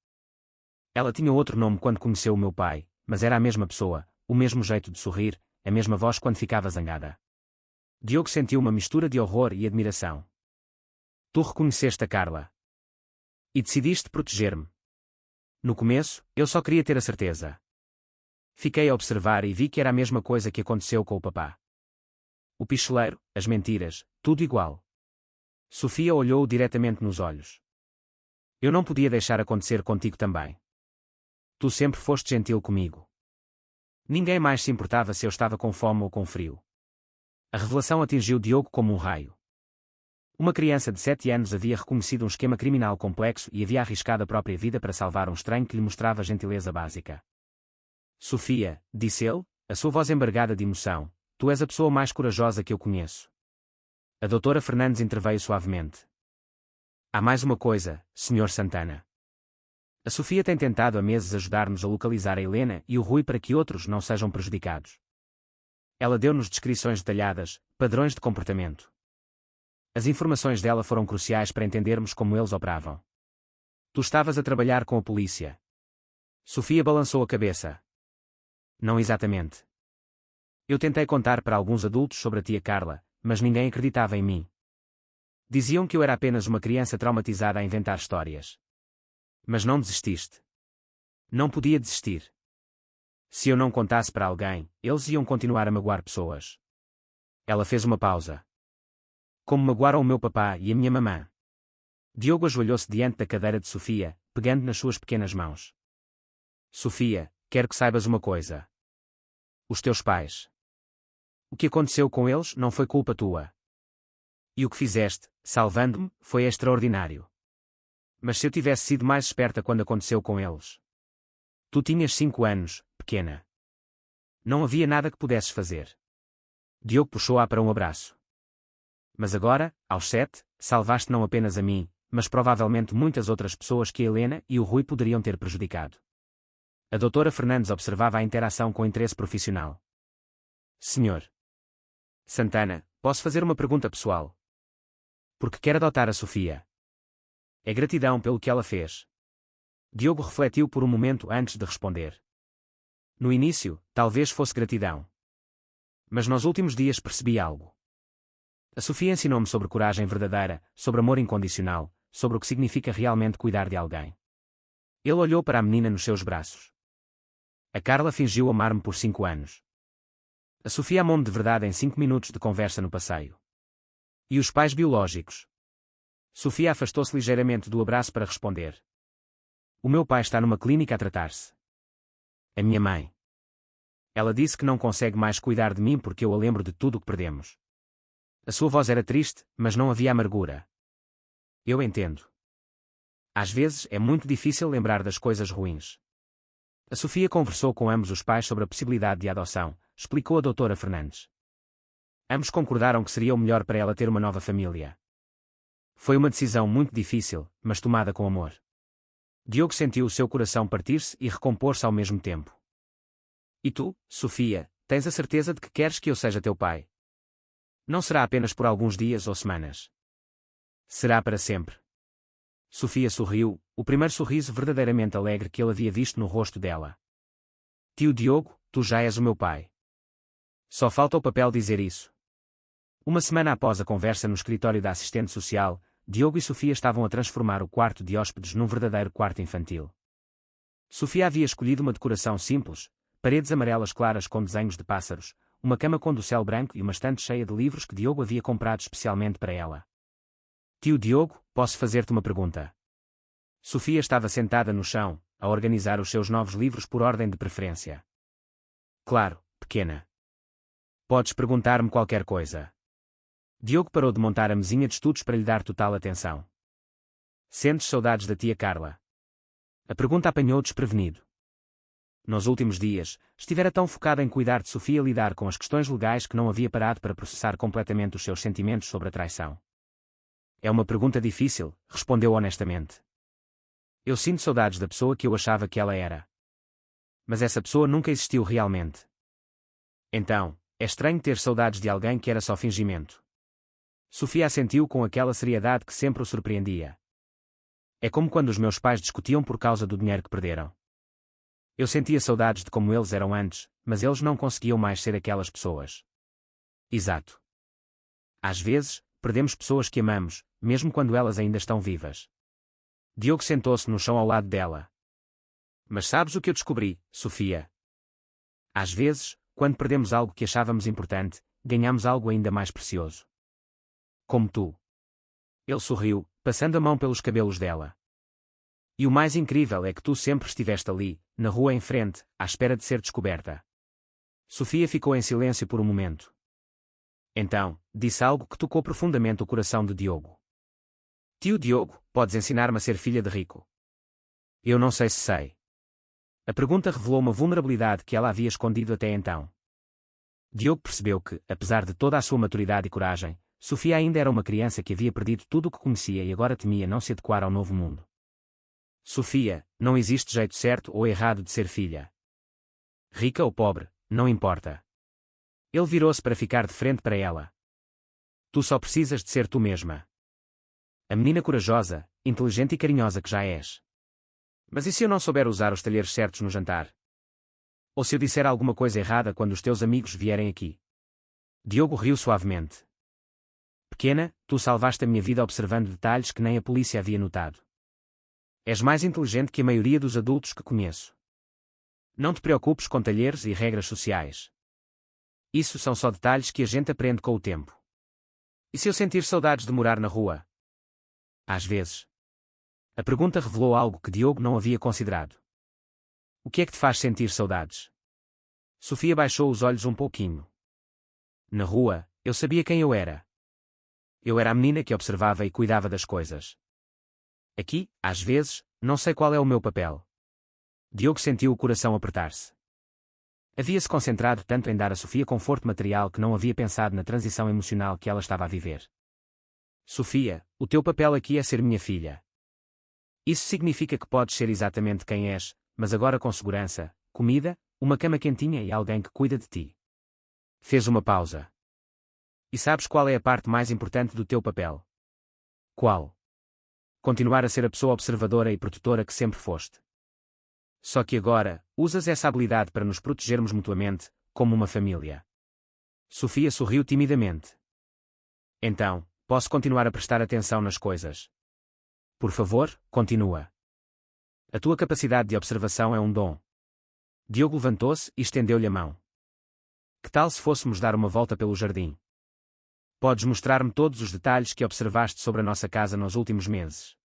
A: Ela tinha outro nome quando conheceu o meu pai, mas era a mesma pessoa, o mesmo jeito de sorrir, a mesma voz quando ficava zangada. Diogo sentiu uma mistura de horror e admiração. Tu reconheceste a Carla. E decidiste proteger-me. No começo, eu só queria ter a certeza. Fiquei a observar e vi que era a mesma coisa que aconteceu com o papá. O pistoleiro, as mentiras, tudo igual. Sofia olhou-o diretamente nos olhos. Eu não podia deixar acontecer contigo também. Tu sempre foste gentil comigo. Ninguém mais se importava se eu estava com fome ou com frio. A revelação atingiu Diogo como um raio. Uma criança de 7 anos havia reconhecido um esquema criminal complexo e havia arriscado a própria vida para salvar um estranho que lhe mostrava gentileza básica. Sofia, disse ele, a sua voz embargada de emoção, tu és a pessoa mais corajosa que eu conheço. A doutora Fernandes interveio suavemente. Há mais uma coisa, Sr. Santana. A Sofia tem tentado há meses ajudar-nos a localizar a Helena e o Rui para que outros não sejam prejudicados. Ela deu-nos descrições detalhadas, padrões de comportamento. As informações dela foram cruciais para entendermos como eles operavam. Tu estavas a trabalhar com a polícia. Sofia balançou a cabeça. Não exatamente. Eu tentei contar para alguns adultos sobre a tia Carla, mas ninguém acreditava em mim. Diziam que eu era apenas uma criança traumatizada a inventar histórias. Mas não desististe. Não podia desistir. Se eu não contasse para alguém, eles iam continuar a magoar pessoas. Ela fez uma pausa. Como magoaram o meu papá e a minha mamã. Diogo ajoelhou-se diante da cadeira de Sofia, pegando nas suas pequenas mãos. Sofia, quero que saibas uma coisa. Os teus pais. O que aconteceu com eles não foi culpa tua. E o que fizeste, salvando-me, foi extraordinário. Mas se eu tivesse sido mais esperta quando aconteceu com eles. Tu tinhas 5 anos, pequena. Não havia nada que pudesses fazer. Diogo puxou-a para um abraço. Mas agora, aos 7, salvaste não apenas a mim, mas provavelmente muitas outras pessoas que a Helena e o Rui poderiam ter prejudicado. A doutora Fernandes observava a interação com interesse profissional. Senhor Santana, posso fazer uma pergunta pessoal? Por que quer adotar a Sofia? É gratidão pelo que ela fez. Diogo refletiu por um momento antes de responder. No início, talvez fosse gratidão. Mas nos últimos dias percebi algo. A Sofia ensinou-me sobre coragem verdadeira, sobre amor incondicional, sobre o que significa realmente cuidar de alguém. Ele olhou para a menina nos seus braços. A Carla fingiu amar-me por 5 anos. A Sofia amou-me de verdade em 5 minutos de conversa no passeio. E os pais biológicos? Sofia afastou-se ligeiramente do abraço para responder. O meu pai está numa clínica a tratar-se. A minha mãe. Ela disse que não consegue mais cuidar de mim porque eu a lembro de tudo o que perdemos. A sua voz era triste, mas não havia amargura. Eu entendo. Às vezes é muito difícil lembrar das coisas ruins. A Sofia conversou com ambos os pais sobre a possibilidade de adoção, explicou a doutora Fernandes. Ambos concordaram que seria o melhor para ela ter uma nova família. Foi uma decisão muito difícil, mas tomada com amor. Diogo sentiu o seu coração partir-se e recompor-se ao mesmo tempo. E tu, Sofia, tens a certeza de que queres que eu seja teu pai? Não será apenas por alguns dias ou semanas. Será para sempre. Sofia sorriu, o primeiro sorriso verdadeiramente alegre que ele havia visto no rosto dela. Tio Diogo, tu já és o meu pai. Só falta o papel dizer isso. Uma semana após a conversa no escritório da assistente social, Diogo e Sofia estavam a transformar o quarto de hóspedes num verdadeiro quarto infantil. Sofia havia escolhido uma decoração simples, paredes amarelas claras com desenhos de pássaros, uma cama com dossel branco e uma estante cheia de livros que Diogo havia comprado especialmente para ela. Tio Diogo, posso fazer-te uma pergunta? Sofia estava sentada no chão, a organizar os seus novos livros por ordem de preferência. Claro, pequena. Podes perguntar-me qualquer coisa. Diogo parou de montar a mesinha de estudos para lhe dar total atenção. Sentes saudades da tia Carla? A pergunta apanhou-o desprevenido. Nos últimos dias, estivera tão focada em cuidar de Sofia e lidar com as questões legais que não havia parado para processar completamente os seus sentimentos sobre a traição. É uma pergunta difícil, respondeu honestamente. Eu sinto saudades da pessoa que eu achava que ela era. Mas essa pessoa nunca existiu realmente. Então, é estranho ter saudades de alguém que era só fingimento. Sofia assentiu com aquela seriedade que sempre o surpreendia. É como quando os meus pais discutiam por causa do dinheiro que perderam. Eu sentia saudades de como eles eram antes, mas eles não conseguiam mais ser aquelas pessoas. Exato. Às vezes, perdemos pessoas que amamos, mesmo quando elas ainda estão vivas. Diogo sentou-se no chão ao lado dela. Mas sabes o que eu descobri, Sofia? Às vezes, quando perdemos algo que achávamos importante, ganhamos algo ainda mais precioso. Como tu. Ele sorriu, passando a mão pelos cabelos dela. E o mais incrível é que tu sempre estiveste ali, na rua em frente, à espera de ser descoberta. Sofia ficou em silêncio por um momento. Então, disse algo que tocou profundamente o coração de Diogo. Tio Diogo, podes ensinar-me a ser filha de rico? Eu não sei se sei. A pergunta revelou uma vulnerabilidade que ela havia escondido até então. Diogo percebeu que, apesar de toda a sua maturidade e coragem, Sofia ainda era uma criança que havia perdido tudo o que conhecia e agora temia não se adequar ao novo mundo. Sofia, não existe jeito certo ou errado de ser filha. Rica ou pobre, não importa. Ele virou-se para ficar de frente para ela. Tu só precisas de ser tu mesma. A menina corajosa, inteligente e carinhosa que já és. Mas e se eu não souber usar os talheres certos no jantar? Ou se eu disser alguma coisa errada quando os teus amigos vierem aqui? Diogo riu suavemente. Pequena, tu salvaste a minha vida observando detalhes que nem a polícia havia notado. És mais inteligente que a maioria dos adultos que conheço. Não te preocupes com talheres e regras sociais. Isso são só detalhes que a gente aprende com o tempo. E se eu sentir saudades de morar na rua? Às vezes. A pergunta revelou algo que Diogo não havia considerado. O que é que te faz sentir saudades? Sofia baixou os olhos um pouquinho. Na rua, eu sabia quem eu era. Eu era a menina que observava e cuidava das coisas. Aqui, às vezes, não sei qual é o meu papel. Diogo sentiu o coração apertar-se. Havia-se concentrado tanto em dar a Sofia conforto material que não havia pensado na transição emocional que ela estava a viver. Sofia, o teu papel aqui é ser minha filha. Isso significa que podes ser exatamente quem és, mas agora com segurança, comida, uma cama quentinha e alguém que cuida de ti. Fez uma pausa. E sabes qual é a parte mais importante do teu papel? Qual? Continuar a ser a pessoa observadora e protetora que sempre foste. Só que agora, usas essa habilidade para nos protegermos mutuamente, como uma família. Sofia sorriu timidamente. Então, posso continuar a prestar atenção nas coisas? Por favor, continua. A tua capacidade de observação é um dom. Diogo levantou-se e estendeu-lhe a mão. Que tal se fôssemos dar uma volta pelo jardim? Podes mostrar-me todos os detalhes que observaste sobre a nossa casa nos últimos meses.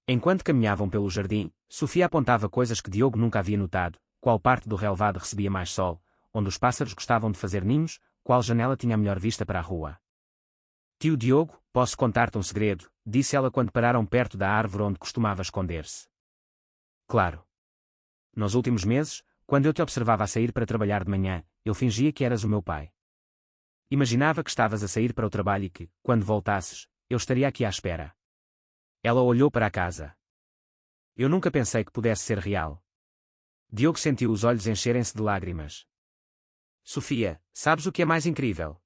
A: Enquanto caminhavam pelo jardim, Sofia apontava coisas que Diogo nunca havia notado: qual parte do relvado recebia mais sol, onde os pássaros gostavam de fazer ninhos, qual janela tinha a melhor vista para a rua. Tio Diogo, posso contar-te um segredo, disse ela quando pararam perto da árvore onde costumava esconder-se. Claro. Nos últimos meses, quando eu te observava a sair para trabalhar de manhã, eu fingia que eras o meu pai. Imaginava que estavas a sair para o trabalho e que, quando voltasses, eu estaria aqui à espera. Ela olhou para a casa. Eu nunca pensei que pudesse ser real. Diogo sentiu os olhos encherem-se de lágrimas. Sofia, sabes o que é mais incrível?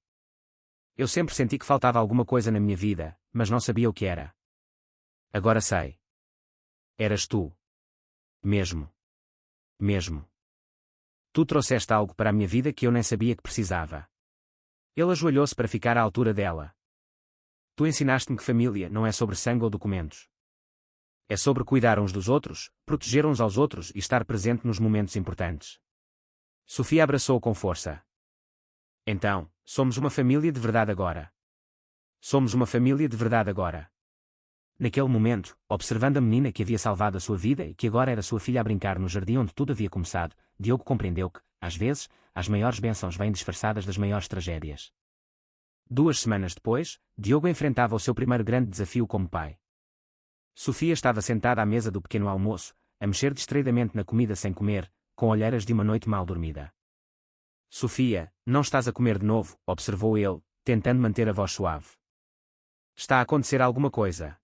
A: Eu sempre senti que faltava alguma coisa na minha vida, mas não sabia o que era. Agora sei. Eras tu. Mesmo. Mesmo. Tu trouxeste algo para a minha vida que eu nem sabia que precisava. Ele ajoelhou-se para ficar à altura dela. Tu ensinaste-me que família não é sobre sangue ou documentos. É sobre cuidar uns dos outros, proteger uns aos outros e estar presente nos momentos importantes. Sofia abraçou-o com força. Então, somos uma família de verdade agora. Somos uma família de verdade agora. Naquele momento, observando a menina que havia salvado a sua vida e que agora era sua filha a brincar no jardim onde tudo havia começado, Diogo compreendeu que, às vezes, as maiores bênçãos vêm disfarçadas das maiores tragédias. 2 semanas depois, Diogo enfrentava o seu primeiro grande desafio como pai. Sofia estava sentada à mesa do pequeno almoço, a mexer distraidamente na comida sem comer, com olheiras de uma noite mal dormida. Sofia, não estás a comer de novo, observou ele, tentando manter a voz suave. Está a acontecer alguma coisa.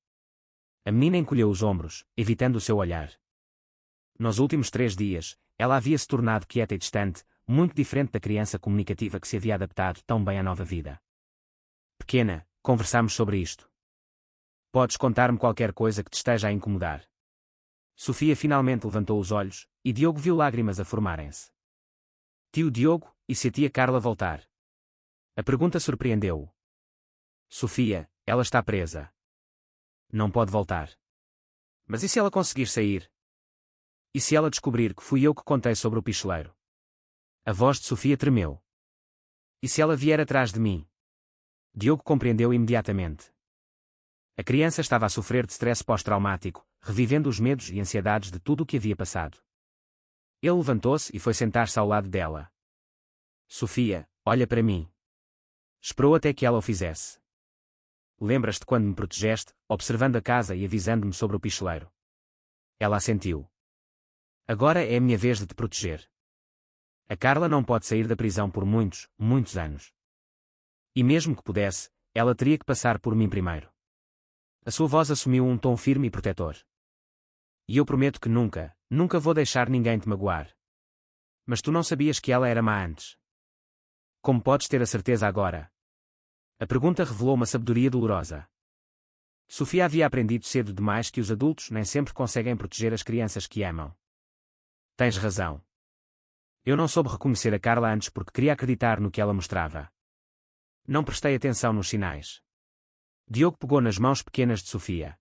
A: A menina encolheu os ombros, evitando o seu olhar. Nos últimos 3 dias, ela havia se tornado quieta e distante, muito diferente da criança comunicativa que se havia adaptado tão bem à nova vida. Pequena, conversamos sobre isto. Podes contar-me qualquer coisa que te esteja a incomodar. Sofia finalmente levantou os olhos, e Diogo viu lágrimas a formarem-se. Tio Diogo, e se a tia Carla voltar? A pergunta surpreendeu-o. Sofia, ela está presa. Não pode voltar. Mas e se ela conseguir sair? E se ela descobrir que fui eu que contei sobre o pistoleiro? A voz de Sofia tremeu. E se ela vier atrás de mim? Diogo compreendeu imediatamente. A criança estava a sofrer de stress pós-traumático, revivendo os medos e ansiedades de tudo o que havia passado. Ele levantou-se e foi sentar-se ao lado dela. Sofia, olha para mim. Esperou até que ela o fizesse. Lembras-te quando me protegeste, observando a casa e avisando-me sobre o picheleiro? Ela assentiu. Agora é a minha vez de te proteger. A Carla não pode sair da prisão por muitos, muitos anos. E mesmo que pudesse, ela teria que passar por mim primeiro. A sua voz assumiu um tom firme e protetor. E eu prometo que nunca, nunca vou deixar ninguém te magoar. Mas tu não sabias que ela era má antes. Como podes ter a certeza agora? A pergunta revelou uma sabedoria dolorosa. Sofia havia aprendido cedo demais que os adultos nem sempre conseguem proteger as crianças que amam. Tens razão. Eu não soube reconhecer a Carla antes porque queria acreditar no que ela mostrava. Não prestei atenção nos sinais. Diogo pegou nas mãos pequenas de Sofia.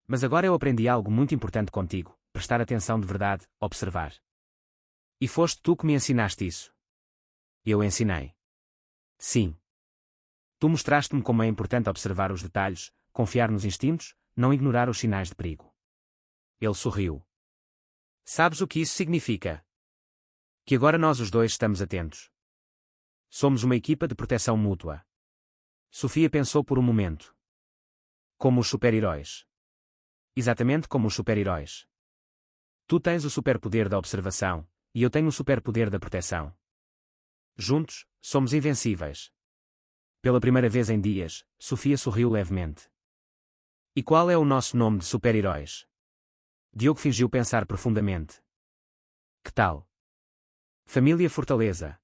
A: Mas agora eu aprendi algo muito importante contigo, prestar atenção de verdade, observar. E foste tu que me ensinaste isso. Eu ensinei. Sim. Tu mostraste-me como é importante observar os detalhes, confiar nos instintos, não ignorar os sinais de perigo. Ele sorriu. Sabes o que isso significa? Que agora nós os dois estamos atentos. Somos uma equipa de proteção mútua. Sofia pensou por um momento. Como os super-heróis. Exatamente como os super-heróis. Tu tens o superpoder da observação, e eu tenho o superpoder da proteção. Juntos, somos invencíveis. Pela primeira vez em dias, Sofia sorriu levemente. E qual é o nosso nome de super-heróis? Diogo fingiu pensar profundamente. Que tal? Família Fortaleza.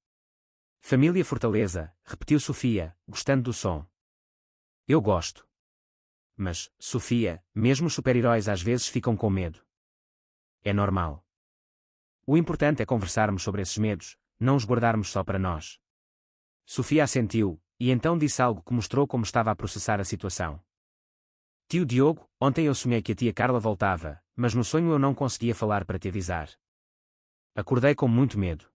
A: Família Fortaleza, repetiu Sofia, gostando do som. Eu gosto. Mas, Sofia, mesmo os super-heróis às vezes ficam com medo. É normal. O importante é conversarmos sobre esses medos, não os guardarmos só para nós. Sofia assentiu, e então disse algo que mostrou como estava a processar a situação. Tio Diogo, ontem eu sonhei que a tia Carla voltava, mas no sonho eu não conseguia falar para te avisar. Acordei com muito medo.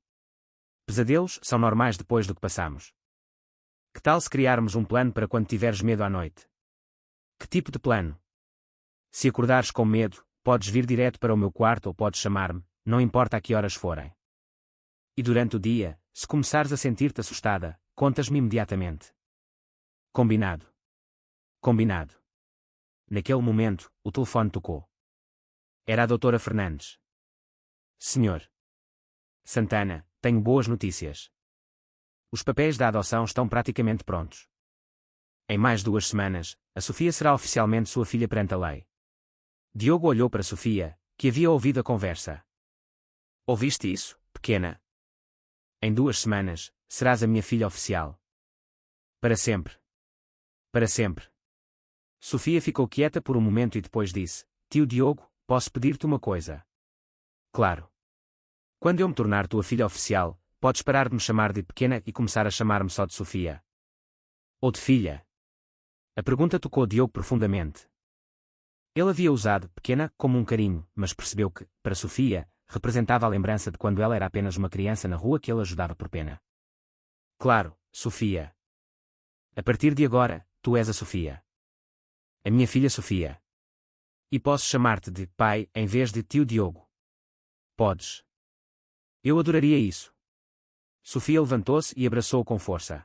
A: Pesadelos são normais depois do que passamos. Que tal se criarmos um plano para quando tiveres medo à noite? Que tipo de plano? Se acordares com medo, podes vir direto para o meu quarto ou podes chamar-me, não importa a que horas forem. E durante o dia, se começares a sentir-te assustada, contas-me imediatamente. Combinado. Combinado. Naquele momento, o telefone tocou. Era a doutora Fernandes. Senhor Santana, tenho boas notícias. Os papéis da adoção estão praticamente prontos. Em mais 2 semanas, a Sofia será oficialmente sua filha perante a lei. Diogo olhou para Sofia, que havia ouvido a conversa. Ouviste isso, pequena? Em 2 semanas, serás a minha filha oficial. Para sempre. Para sempre. Sofia ficou quieta por um momento e depois disse, Tio Diogo, posso pedir-te uma coisa? Claro. Quando eu me tornar tua filha oficial, podes parar de me chamar de pequena e começar a chamar-me só de Sofia. Ou de filha? A pergunta tocou Diogo profundamente. Ele havia usado pequena como um carinho, mas percebeu que, para Sofia, representava a lembrança de quando ela era apenas uma criança na rua que ele ajudava por pena. Claro, Sofia. A partir de agora, tu és a Sofia. A minha filha Sofia. E posso chamar-te de pai em vez de tio Diogo. Podes. Eu adoraria isso. Sofia levantou-se e abraçou-o com força.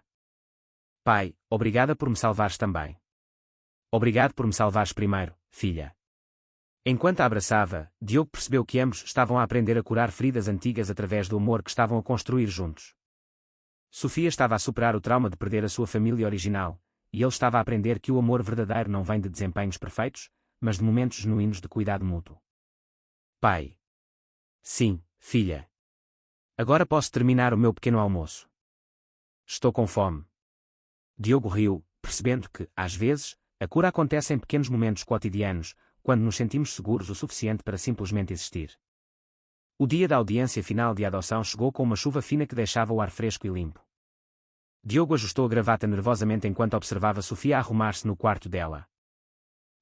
A: Pai, obrigada por me salvares também. Obrigado por me salvares primeiro, filha. Enquanto a abraçava, Diogo percebeu que ambos estavam a aprender a curar feridas antigas através do amor que estavam a construir juntos. Sofia estava a superar o trauma de perder a sua família original, e ele estava a aprender que o amor verdadeiro não vem de desempenhos perfeitos, mas de momentos genuínos de cuidado mútuo. Pai. Sim, filha. Agora posso terminar o meu pequeno almoço. Estou com fome. Diogo riu, percebendo que, às vezes, a cura acontece em pequenos momentos cotidianos, quando nos sentimos seguros o suficiente para simplesmente existir. O dia da audiência final de adoção chegou com uma chuva fina que deixava o ar fresco e limpo. Diogo ajustou a gravata nervosamente enquanto observava Sofia arrumar-se no quarto dela.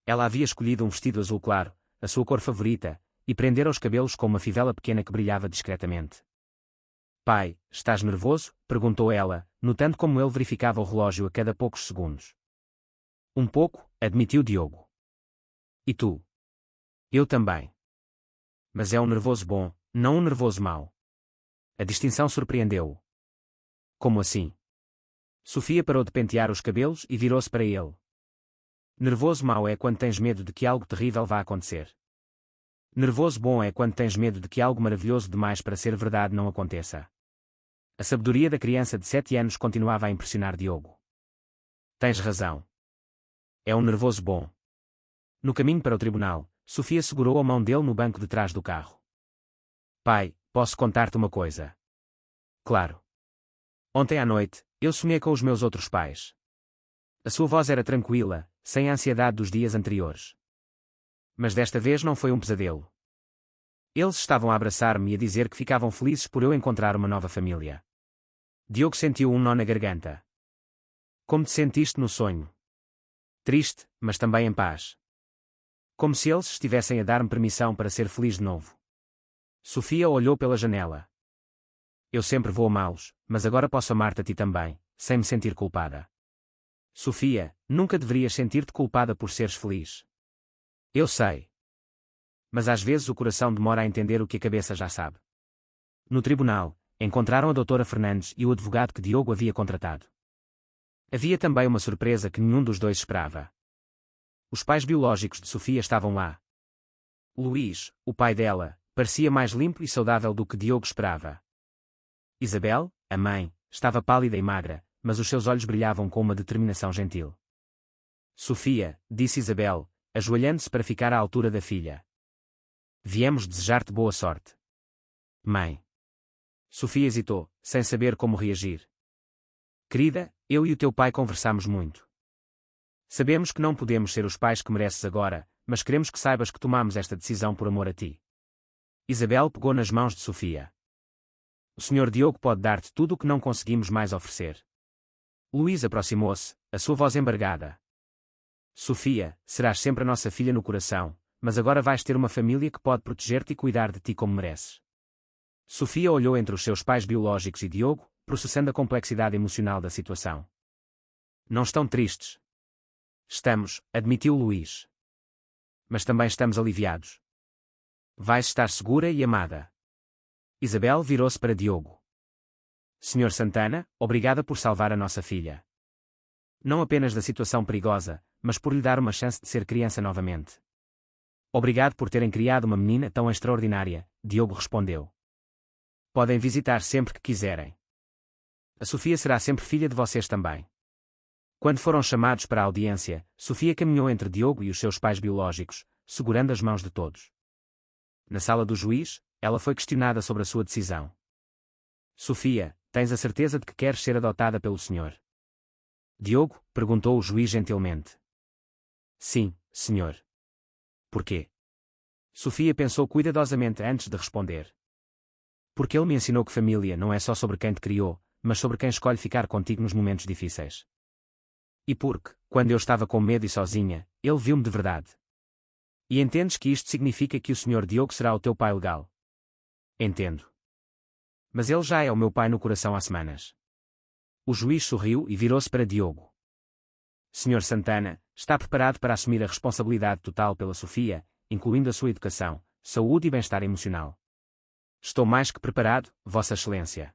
A: Ela havia escolhido um vestido azul claro, a sua cor favorita, e prendera os cabelos com uma fivela pequena que brilhava discretamente. Pai, estás nervoso? Perguntou ela, notando como ele verificava o relógio a cada poucos segundos. Um pouco, admitiu Diogo. E tu? Eu também. Mas é um nervoso bom, não um nervoso mau. A distinção surpreendeu-o. Como assim? Sofia parou de pentear os cabelos e virou-se para ele. Nervoso mau é quando tens medo de que algo terrível vá acontecer. Nervoso bom é quando tens medo de que algo maravilhoso demais para ser verdade não aconteça. A sabedoria da criança de 7 anos continuava a impressionar Diogo. Tens razão. É um nervoso bom. No caminho para o tribunal, Sofia segurou a mão dele no banco de trás do carro. Pai, posso contar-te uma coisa? Claro. Ontem à noite, eu sonhei com os meus outros pais. A sua voz era tranquila, sem a ansiedade dos dias anteriores. Mas desta vez não foi um pesadelo. Eles estavam a abraçar-me e a dizer que ficavam felizes por eu encontrar uma nova família. Diogo sentiu um nó na garganta. Como te sentiste no sonho? Triste, mas também em paz. Como se eles estivessem a dar-me permissão para ser feliz de novo. Sofia olhou pela janela. Eu sempre vou amá-los, mas agora posso amar-te a ti também, sem me sentir culpada. Sofia, nunca deverias sentir-te culpada por seres feliz. Eu sei. Mas às vezes o coração demora a entender o que a cabeça já sabe. No tribunal, encontraram a doutora Fernandes e o advogado que Diogo havia contratado. Havia também uma surpresa que nenhum dos dois esperava. Os pais biológicos de Sofia estavam lá. Luís, o pai dela, parecia mais limpo e saudável do que Diogo esperava. Isabel, a mãe, estava pálida e magra, mas os seus olhos brilhavam com uma determinação gentil. Sofia, disse Isabel, ajoelhando-se para ficar à altura da filha. Viemos desejar-te boa sorte. Mãe. Sofia hesitou, sem saber como reagir. Querida, eu e o teu pai conversamos muito. Sabemos que não podemos ser os pais que mereces agora, mas queremos que saibas que tomamos esta decisão por amor a ti. Isabel pegou nas mãos de Sofia. O Sr. Diogo pode dar-te tudo o que não conseguimos mais oferecer. Luís aproximou-se, a sua voz embargada. Sofia, serás sempre a nossa filha no coração, mas agora vais ter uma família que pode proteger-te e cuidar de ti como mereces. Sofia olhou entre os seus pais biológicos e Diogo, processando a complexidade emocional da situação. Não estão tristes. Estamos, admitiu Luís. Mas também estamos aliviados. Vais estar segura e amada. Isabel virou-se para Diogo. Senhor Santana, obrigada por salvar a nossa filha. Não apenas da situação perigosa, mas por lhe dar uma chance de ser criança novamente. Obrigado por terem criado uma menina tão extraordinária, Diogo respondeu. Podem visitar sempre que quiserem. A Sofia será sempre filha de vocês também. Quando foram chamados para a audiência, Sofia caminhou entre Diogo e os seus pais biológicos, segurando as mãos de todos. Na sala do juiz, ela foi questionada sobre a sua decisão. Sofia, tens a certeza de que queres ser adotada pelo senhor? Diogo, perguntou o juiz gentilmente. Sim, senhor. Por quê? Sofia pensou cuidadosamente antes de responder. Porque ele me ensinou que família não é só sobre quem te criou, mas sobre quem escolhe ficar contigo nos momentos difíceis. E porque, quando eu estava com medo e sozinha, ele viu-me de verdade. E entendes que isto significa que o Sr. Diogo será o teu pai legal? Entendo. Mas ele já é o meu pai no coração há semanas. O juiz sorriu e virou-se para Diogo. Sr. Santana, está preparado para assumir a responsabilidade total pela Sofia, incluindo a sua educação, saúde e bem-estar emocional? Estou mais que preparado, Vossa Excelência.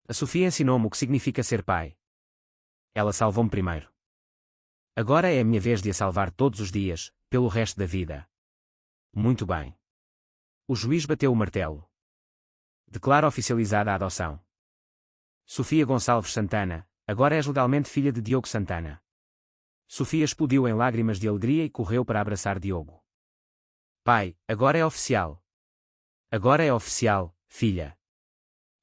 A: A Sofia ensinou-me o que significa ser pai. Ela salvou-me primeiro. Agora é a minha vez de a salvar todos os dias, pelo resto da vida. Muito bem. O juiz bateu o martelo. Declara oficializada a adoção. Sofia Gonçalves Santana, agora és legalmente filha de Diogo Santana. Sofia explodiu em lágrimas de alegria e correu para abraçar Diogo. Pai, agora é oficial. Agora é oficial, filha.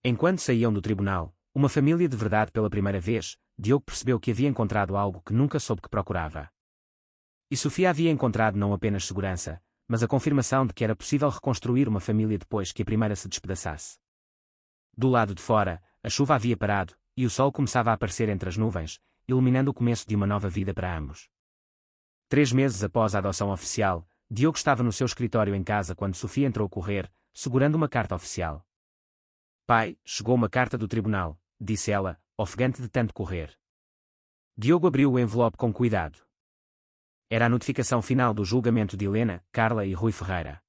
A: Enquanto saíam do tribunal, uma família de verdade pela primeira vez, Diogo percebeu que havia encontrado algo que nunca soube que procurava. E Sofia havia encontrado não apenas segurança, mas a confirmação de que era possível reconstruir uma família depois que a primeira se despedaçasse. Do lado de fora, a chuva havia parado, e o sol começava a aparecer entre as nuvens, iluminando o começo de uma nova vida para ambos. 3 meses após a adoção oficial, Diogo estava no seu escritório em casa quando Sofia entrou a correr, segurando uma carta oficial. Pai, chegou uma carta do tribunal, disse ela, ofegante de tanto correr. Diogo abriu o envelope com cuidado. Era a notificação final do julgamento de Helena, Carla e Rui Ferreira.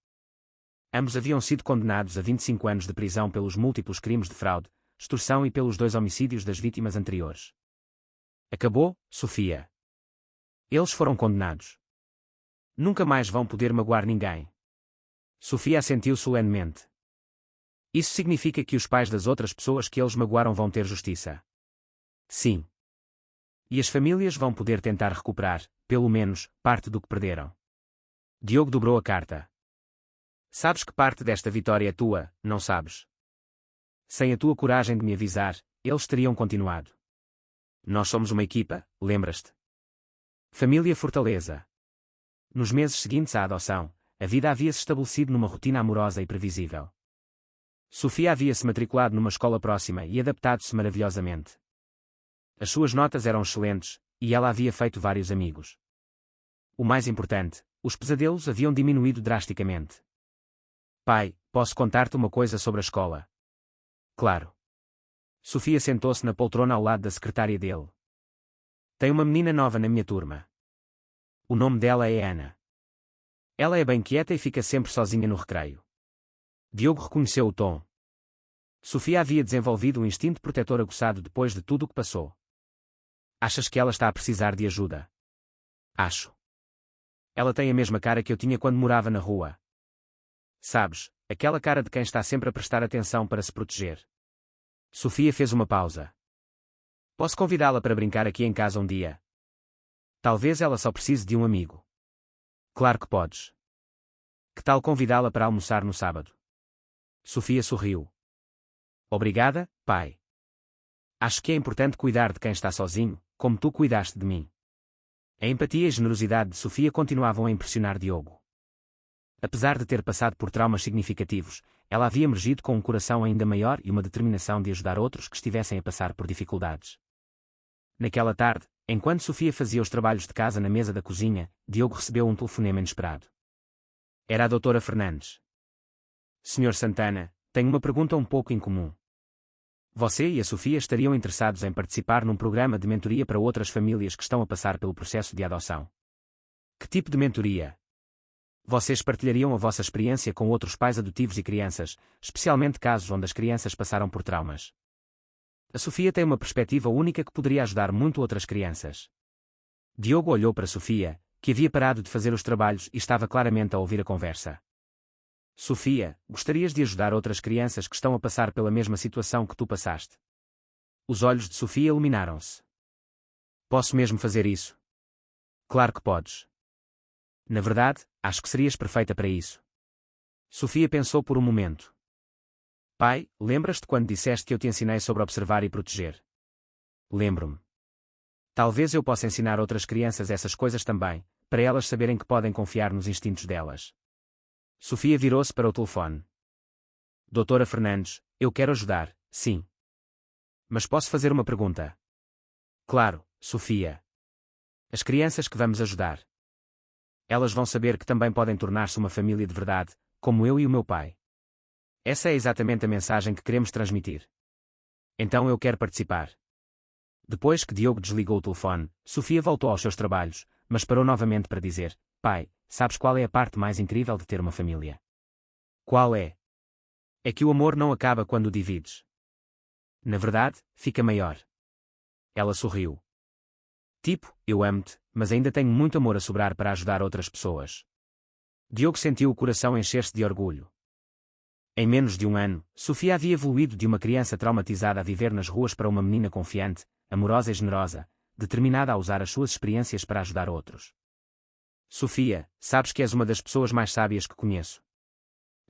A: Ambos haviam sido condenados a 25 anos de prisão pelos múltiplos crimes de fraude, extorsão e pelos 2 homicídios das vítimas anteriores. Acabou, Sofia. Eles foram condenados. Nunca mais vão poder magoar ninguém. Sofia assentiu solenemente. Isso significa que os pais das outras pessoas que eles magoaram vão ter justiça? Sim. E as famílias vão poder tentar recuperar, pelo menos, parte do que perderam. Diogo dobrou a carta. Sabes que parte desta vitória é tua, não sabes? Sem a tua coragem de me avisar, eles teriam continuado. Nós somos uma equipa, lembras-te? Família Fortaleza. Nos meses seguintes à adoção, a vida havia-se estabelecido numa rotina amorosa e previsível. Sofia havia-se matriculado numa escola próxima e adaptado-se maravilhosamente. As suas notas eram excelentes, e ela havia feito vários amigos. O mais importante, os pesadelos haviam diminuído drasticamente. Pai, posso contar-te uma coisa sobre a escola? Claro. Sofia sentou-se na poltrona ao lado da secretária dele. Tem uma menina nova na minha turma. O nome dela é Ana. Ela é bem quieta e fica sempre sozinha no recreio. Diogo reconheceu o tom. Sofia havia desenvolvido um instinto protetor aguçado depois de tudo o que passou. Achas que ela está a precisar de ajuda? Acho. Ela tem a mesma cara que eu tinha quando morava na rua. Sabes, aquela cara de quem está sempre a prestar atenção para se proteger. Sofia fez uma pausa. Posso convidá-la para brincar aqui em casa um dia? Talvez ela só precise de um amigo. Claro que podes. Que tal convidá-la para almoçar no sábado? Sofia sorriu. Obrigada, pai. Acho que é importante cuidar de quem está sozinho, como tu cuidaste de mim. A empatia e a generosidade de Sofia continuavam a impressionar Diogo. Apesar de ter passado por traumas significativos, ela havia emergido com um coração ainda maior e uma determinação de ajudar outros que estivessem a passar por dificuldades. Naquela tarde, enquanto Sofia fazia os trabalhos de casa na mesa da cozinha, Diogo recebeu um telefonema inesperado. Era a doutora Fernandes. Senhor Santana, tenho uma pergunta um pouco incomum. Você e a Sofia estariam interessados em participar num programa de mentoria para outras famílias que estão a passar pelo processo de adoção. Que tipo de mentoria? Vocês partilhariam a vossa experiência com outros pais adotivos e crianças, especialmente casos onde as crianças passaram por traumas. A Sofia tem uma perspectiva única que poderia ajudar muito outras crianças. Diogo olhou para Sofia, que havia parado de fazer os trabalhos e estava claramente a ouvir a conversa. Sofia, gostarias de ajudar outras crianças que estão a passar pela mesma situação que tu passaste? Os olhos de Sofia iluminaram-se. Posso mesmo fazer isso? Claro que podes. Na verdade, acho que serias perfeita para isso. Sofia pensou por um momento. Pai, lembras-te quando disseste que eu te ensinei sobre observar e proteger? Lembro-me. Talvez eu possa ensinar outras crianças essas coisas também, para elas saberem que podem confiar nos instintos delas. Sofia virou-se para o telefone. Doutora Fernandes, eu quero ajudar, sim. Mas posso fazer uma pergunta? Claro, Sofia. As crianças que vamos ajudar. Elas vão saber que também podem tornar-se uma família de verdade, como eu e o meu pai. Essa é exatamente a mensagem que queremos transmitir. Então eu quero participar. Depois que Diogo desligou o telefone, Sofia voltou aos seus trabalhos, mas parou novamente para dizer: Pai, sabes qual é a parte mais incrível de ter uma família? Qual é? É que o amor não acaba quando o divides. Na verdade, fica maior. Ela sorriu. Tipo, eu amo-te, mas ainda tenho muito amor a sobrar para ajudar outras pessoas. Diogo sentiu o coração encher-se de orgulho. Em menos de um ano, Sofia havia evoluído de uma criança traumatizada a viver nas ruas para uma menina confiante, amorosa e generosa, determinada a usar as suas experiências para ajudar outros. Sofia, sabes que és uma das pessoas mais sábias que conheço.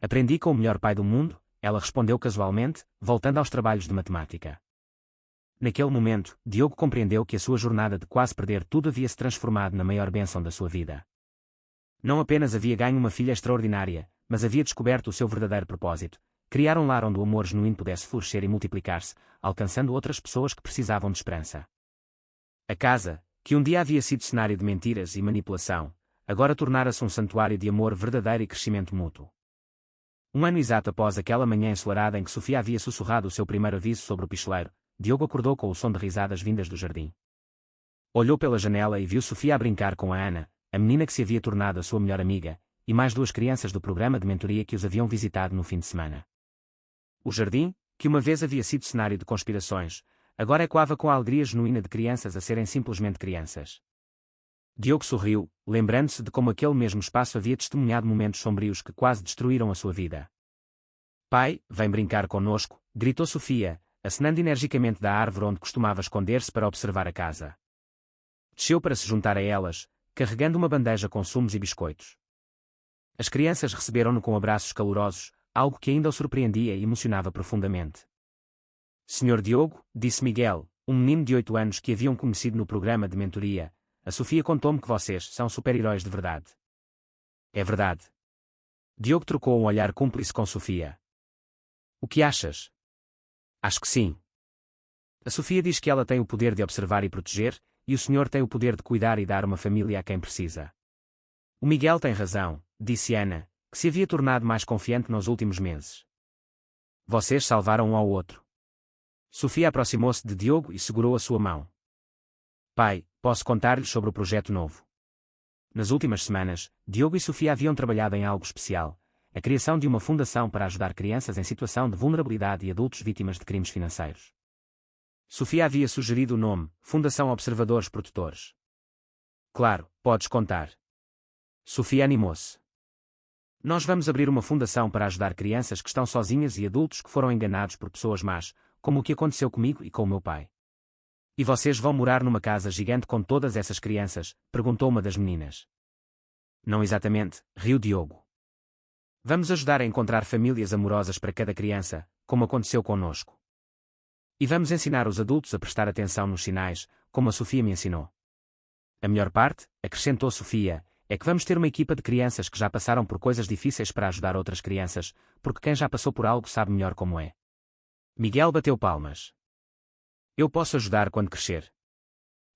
A: Aprendi com o melhor pai do mundo, ela respondeu casualmente, voltando aos trabalhos de matemática. Naquele momento, Diogo compreendeu que a sua jornada de quase perder tudo havia se transformado na maior bênção da sua vida. Não apenas havia ganho uma filha extraordinária, mas havia descoberto o seu verdadeiro propósito: criar um lar onde o amor genuíno pudesse florescer e multiplicar-se, alcançando outras pessoas que precisavam de esperança. A casa, que um dia havia sido cenário de mentiras e manipulação, agora tornara-se um santuário de amor verdadeiro e crescimento mútuo. Um ano exato após aquela manhã ensolarada em que Sofia havia sussurrado o seu primeiro aviso sobre o pistoleiro, Diogo acordou com o som de risadas vindas do jardim. Olhou pela janela e viu Sofia a brincar com a Ana, a menina que se havia tornado a sua melhor amiga, e mais duas crianças do programa de mentoria que os haviam visitado no fim de semana. O jardim, que uma vez havia sido cenário de conspirações, Agora ecoava com a alegria genuína de crianças a serem simplesmente crianças. Diogo sorriu, lembrando-se de como aquele mesmo espaço havia testemunhado momentos sombrios que quase destruíram a sua vida. Pai, vem brincar conosco, gritou Sofia, acenando energicamente da árvore onde costumava esconder-se para observar a casa. Desceu para se juntar a elas, carregando uma bandeja com sumos e biscoitos. As crianças receberam-no com abraços calorosos, algo que ainda o surpreendia e emocionava profundamente. Senhor Diogo, disse Miguel, um menino de 8 anos que haviam conhecido no programa de mentoria, a Sofia contou-me que vocês são super-heróis de verdade. É verdade. Diogo trocou um olhar cúmplice com Sofia. O que achas? Acho que sim. A Sofia diz que ela tem o poder de observar e proteger, e o senhor tem o poder de cuidar e dar uma família a quem precisa. O Miguel tem razão, disse Ana, que se havia tornado mais confiante nos últimos meses. Vocês salvaram um ao outro. Sofia aproximou-se de Diogo e segurou a sua mão. Pai, posso contar-lhe sobre o projeto novo. Nas últimas semanas, Diogo e Sofia haviam trabalhado em algo especial, a criação de uma fundação para ajudar crianças em situação de vulnerabilidade e adultos vítimas de crimes financeiros. Sofia havia sugerido o nome, Fundação Observadores Protetores. Claro, podes contar. Sofia animou-se. Nós vamos abrir uma fundação para ajudar crianças que estão sozinhas e adultos que foram enganados por pessoas más, como o que aconteceu comigo e com o meu pai. E vocês vão morar numa casa gigante com todas essas crianças? Perguntou uma das meninas. Não exatamente, riu Diogo. Vamos ajudar a encontrar famílias amorosas para cada criança, como aconteceu conosco. E vamos ensinar os adultos a prestar atenção nos sinais, como a Sofia me ensinou. A melhor parte, acrescentou Sofia, é que vamos ter uma equipa de crianças que já passaram por coisas difíceis para ajudar outras crianças, porque quem já passou por algo sabe melhor como é. Miguel bateu palmas. Eu posso ajudar quando crescer.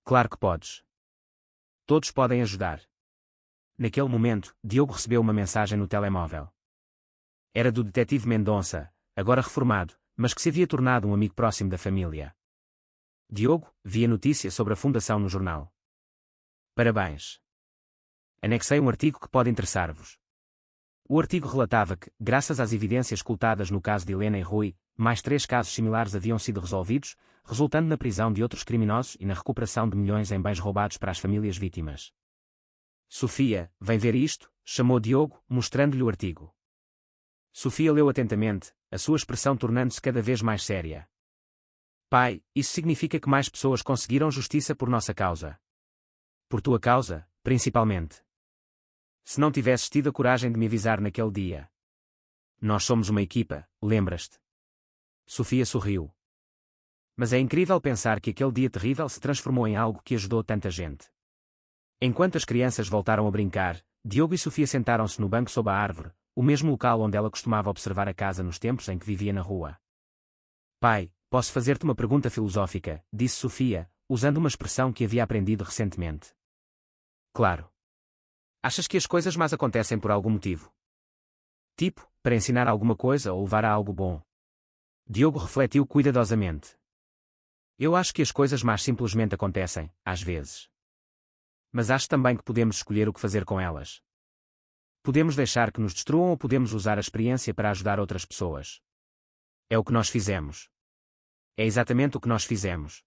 A: Claro que podes. Todos podem ajudar. Naquele momento, Diogo recebeu uma mensagem no telemóvel. Era do detetive Mendonça, agora reformado, mas que se havia tornado um amigo próximo da família. Diogo, vi a notícia sobre a fundação no jornal. Parabéns. Anexei um artigo que pode interessar-vos. O artigo relatava que, graças às evidências coltadas no caso de Helena e Rui, mais 3 casos similares haviam sido resolvidos, resultando na prisão de outros criminosos e na recuperação de milhões em bens roubados para as famílias vítimas. Sofia, vem ver isto, chamou Diogo, mostrando-lhe o artigo. Sofia leu atentamente, a sua expressão tornando-se cada vez mais séria. Pai, isso significa que mais pessoas conseguiram justiça por nossa causa. Por tua causa, principalmente. Se não tivesses tido a coragem de me avisar naquele dia. Nós somos uma equipa, lembras-te? Sofia sorriu. Mas é incrível pensar que aquele dia terrível se transformou em algo que ajudou tanta gente. Enquanto as crianças voltaram a brincar, Diogo e Sofia sentaram-se no banco sob a árvore, o mesmo local onde ela costumava observar a casa nos tempos em que vivia na rua. Pai, posso fazer-te uma pergunta filosófica, disse Sofia, usando uma expressão que havia aprendido recentemente. Claro. Achas que as coisas más acontecem por algum motivo? Tipo, para ensinar alguma coisa ou levar a algo bom? Diogo refletiu cuidadosamente. Eu acho que as coisas más simplesmente acontecem, às vezes. Mas acho também que podemos escolher o que fazer com elas. Podemos deixar que nos destruam ou podemos usar a experiência para ajudar outras pessoas. É o que nós fizemos. É exatamente o que nós fizemos.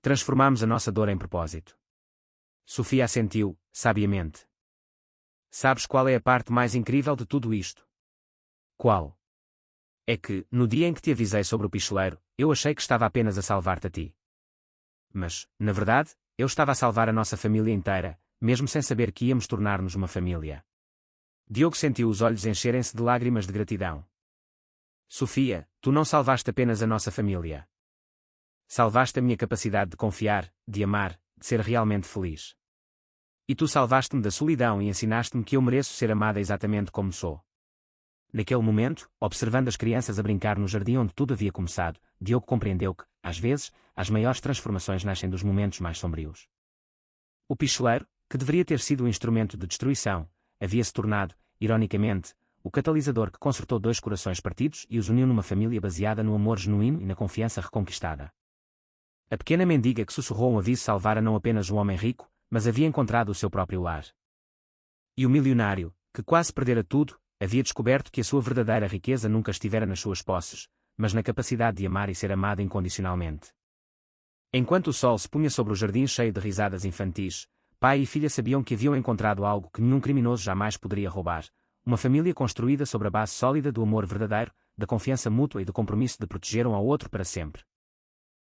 A: Transformamos a nossa dor em propósito. Sofia assentiu, sabiamente. Sabes qual é a parte mais incrível de tudo isto? Qual? É que, no dia em que te avisei sobre o pistoleiro, eu achei que estava apenas a salvar-te a ti. Mas, na verdade, eu estava a salvar a nossa família inteira, mesmo sem saber que íamos tornar-nos uma família. Diogo sentiu os olhos encherem-se de lágrimas de gratidão. Sofia, tu não salvaste apenas a nossa família. Salvaste a minha capacidade de confiar, de amar, de ser realmente feliz. E tu salvaste-me da solidão e ensinaste-me que eu mereço ser amada exatamente como sou. Naquele momento, observando as crianças a brincar no jardim onde tudo havia começado, Diogo compreendeu que, às vezes, as maiores transformações nascem dos momentos mais sombrios. O pistoleiro, que deveria ter sido o instrumento de destruição, havia se tornado, ironicamente, o catalisador que consertou 2 corações partidos e os uniu numa família baseada no amor genuíno e na confiança reconquistada. A pequena mendiga que sussurrou um aviso salvara não apenas um homem rico, mas havia encontrado o seu próprio lar. E o milionário, que quase perdera tudo, havia descoberto que a sua verdadeira riqueza nunca estivera nas suas posses, mas na capacidade de amar e ser amado incondicionalmente. Enquanto o sol se punha sobre o jardim cheio de risadas infantis, pai e filha sabiam que haviam encontrado algo que nenhum criminoso jamais poderia roubar: uma família construída sobre a base sólida do amor verdadeiro, da confiança mútua e do compromisso de proteger um ao outro para sempre.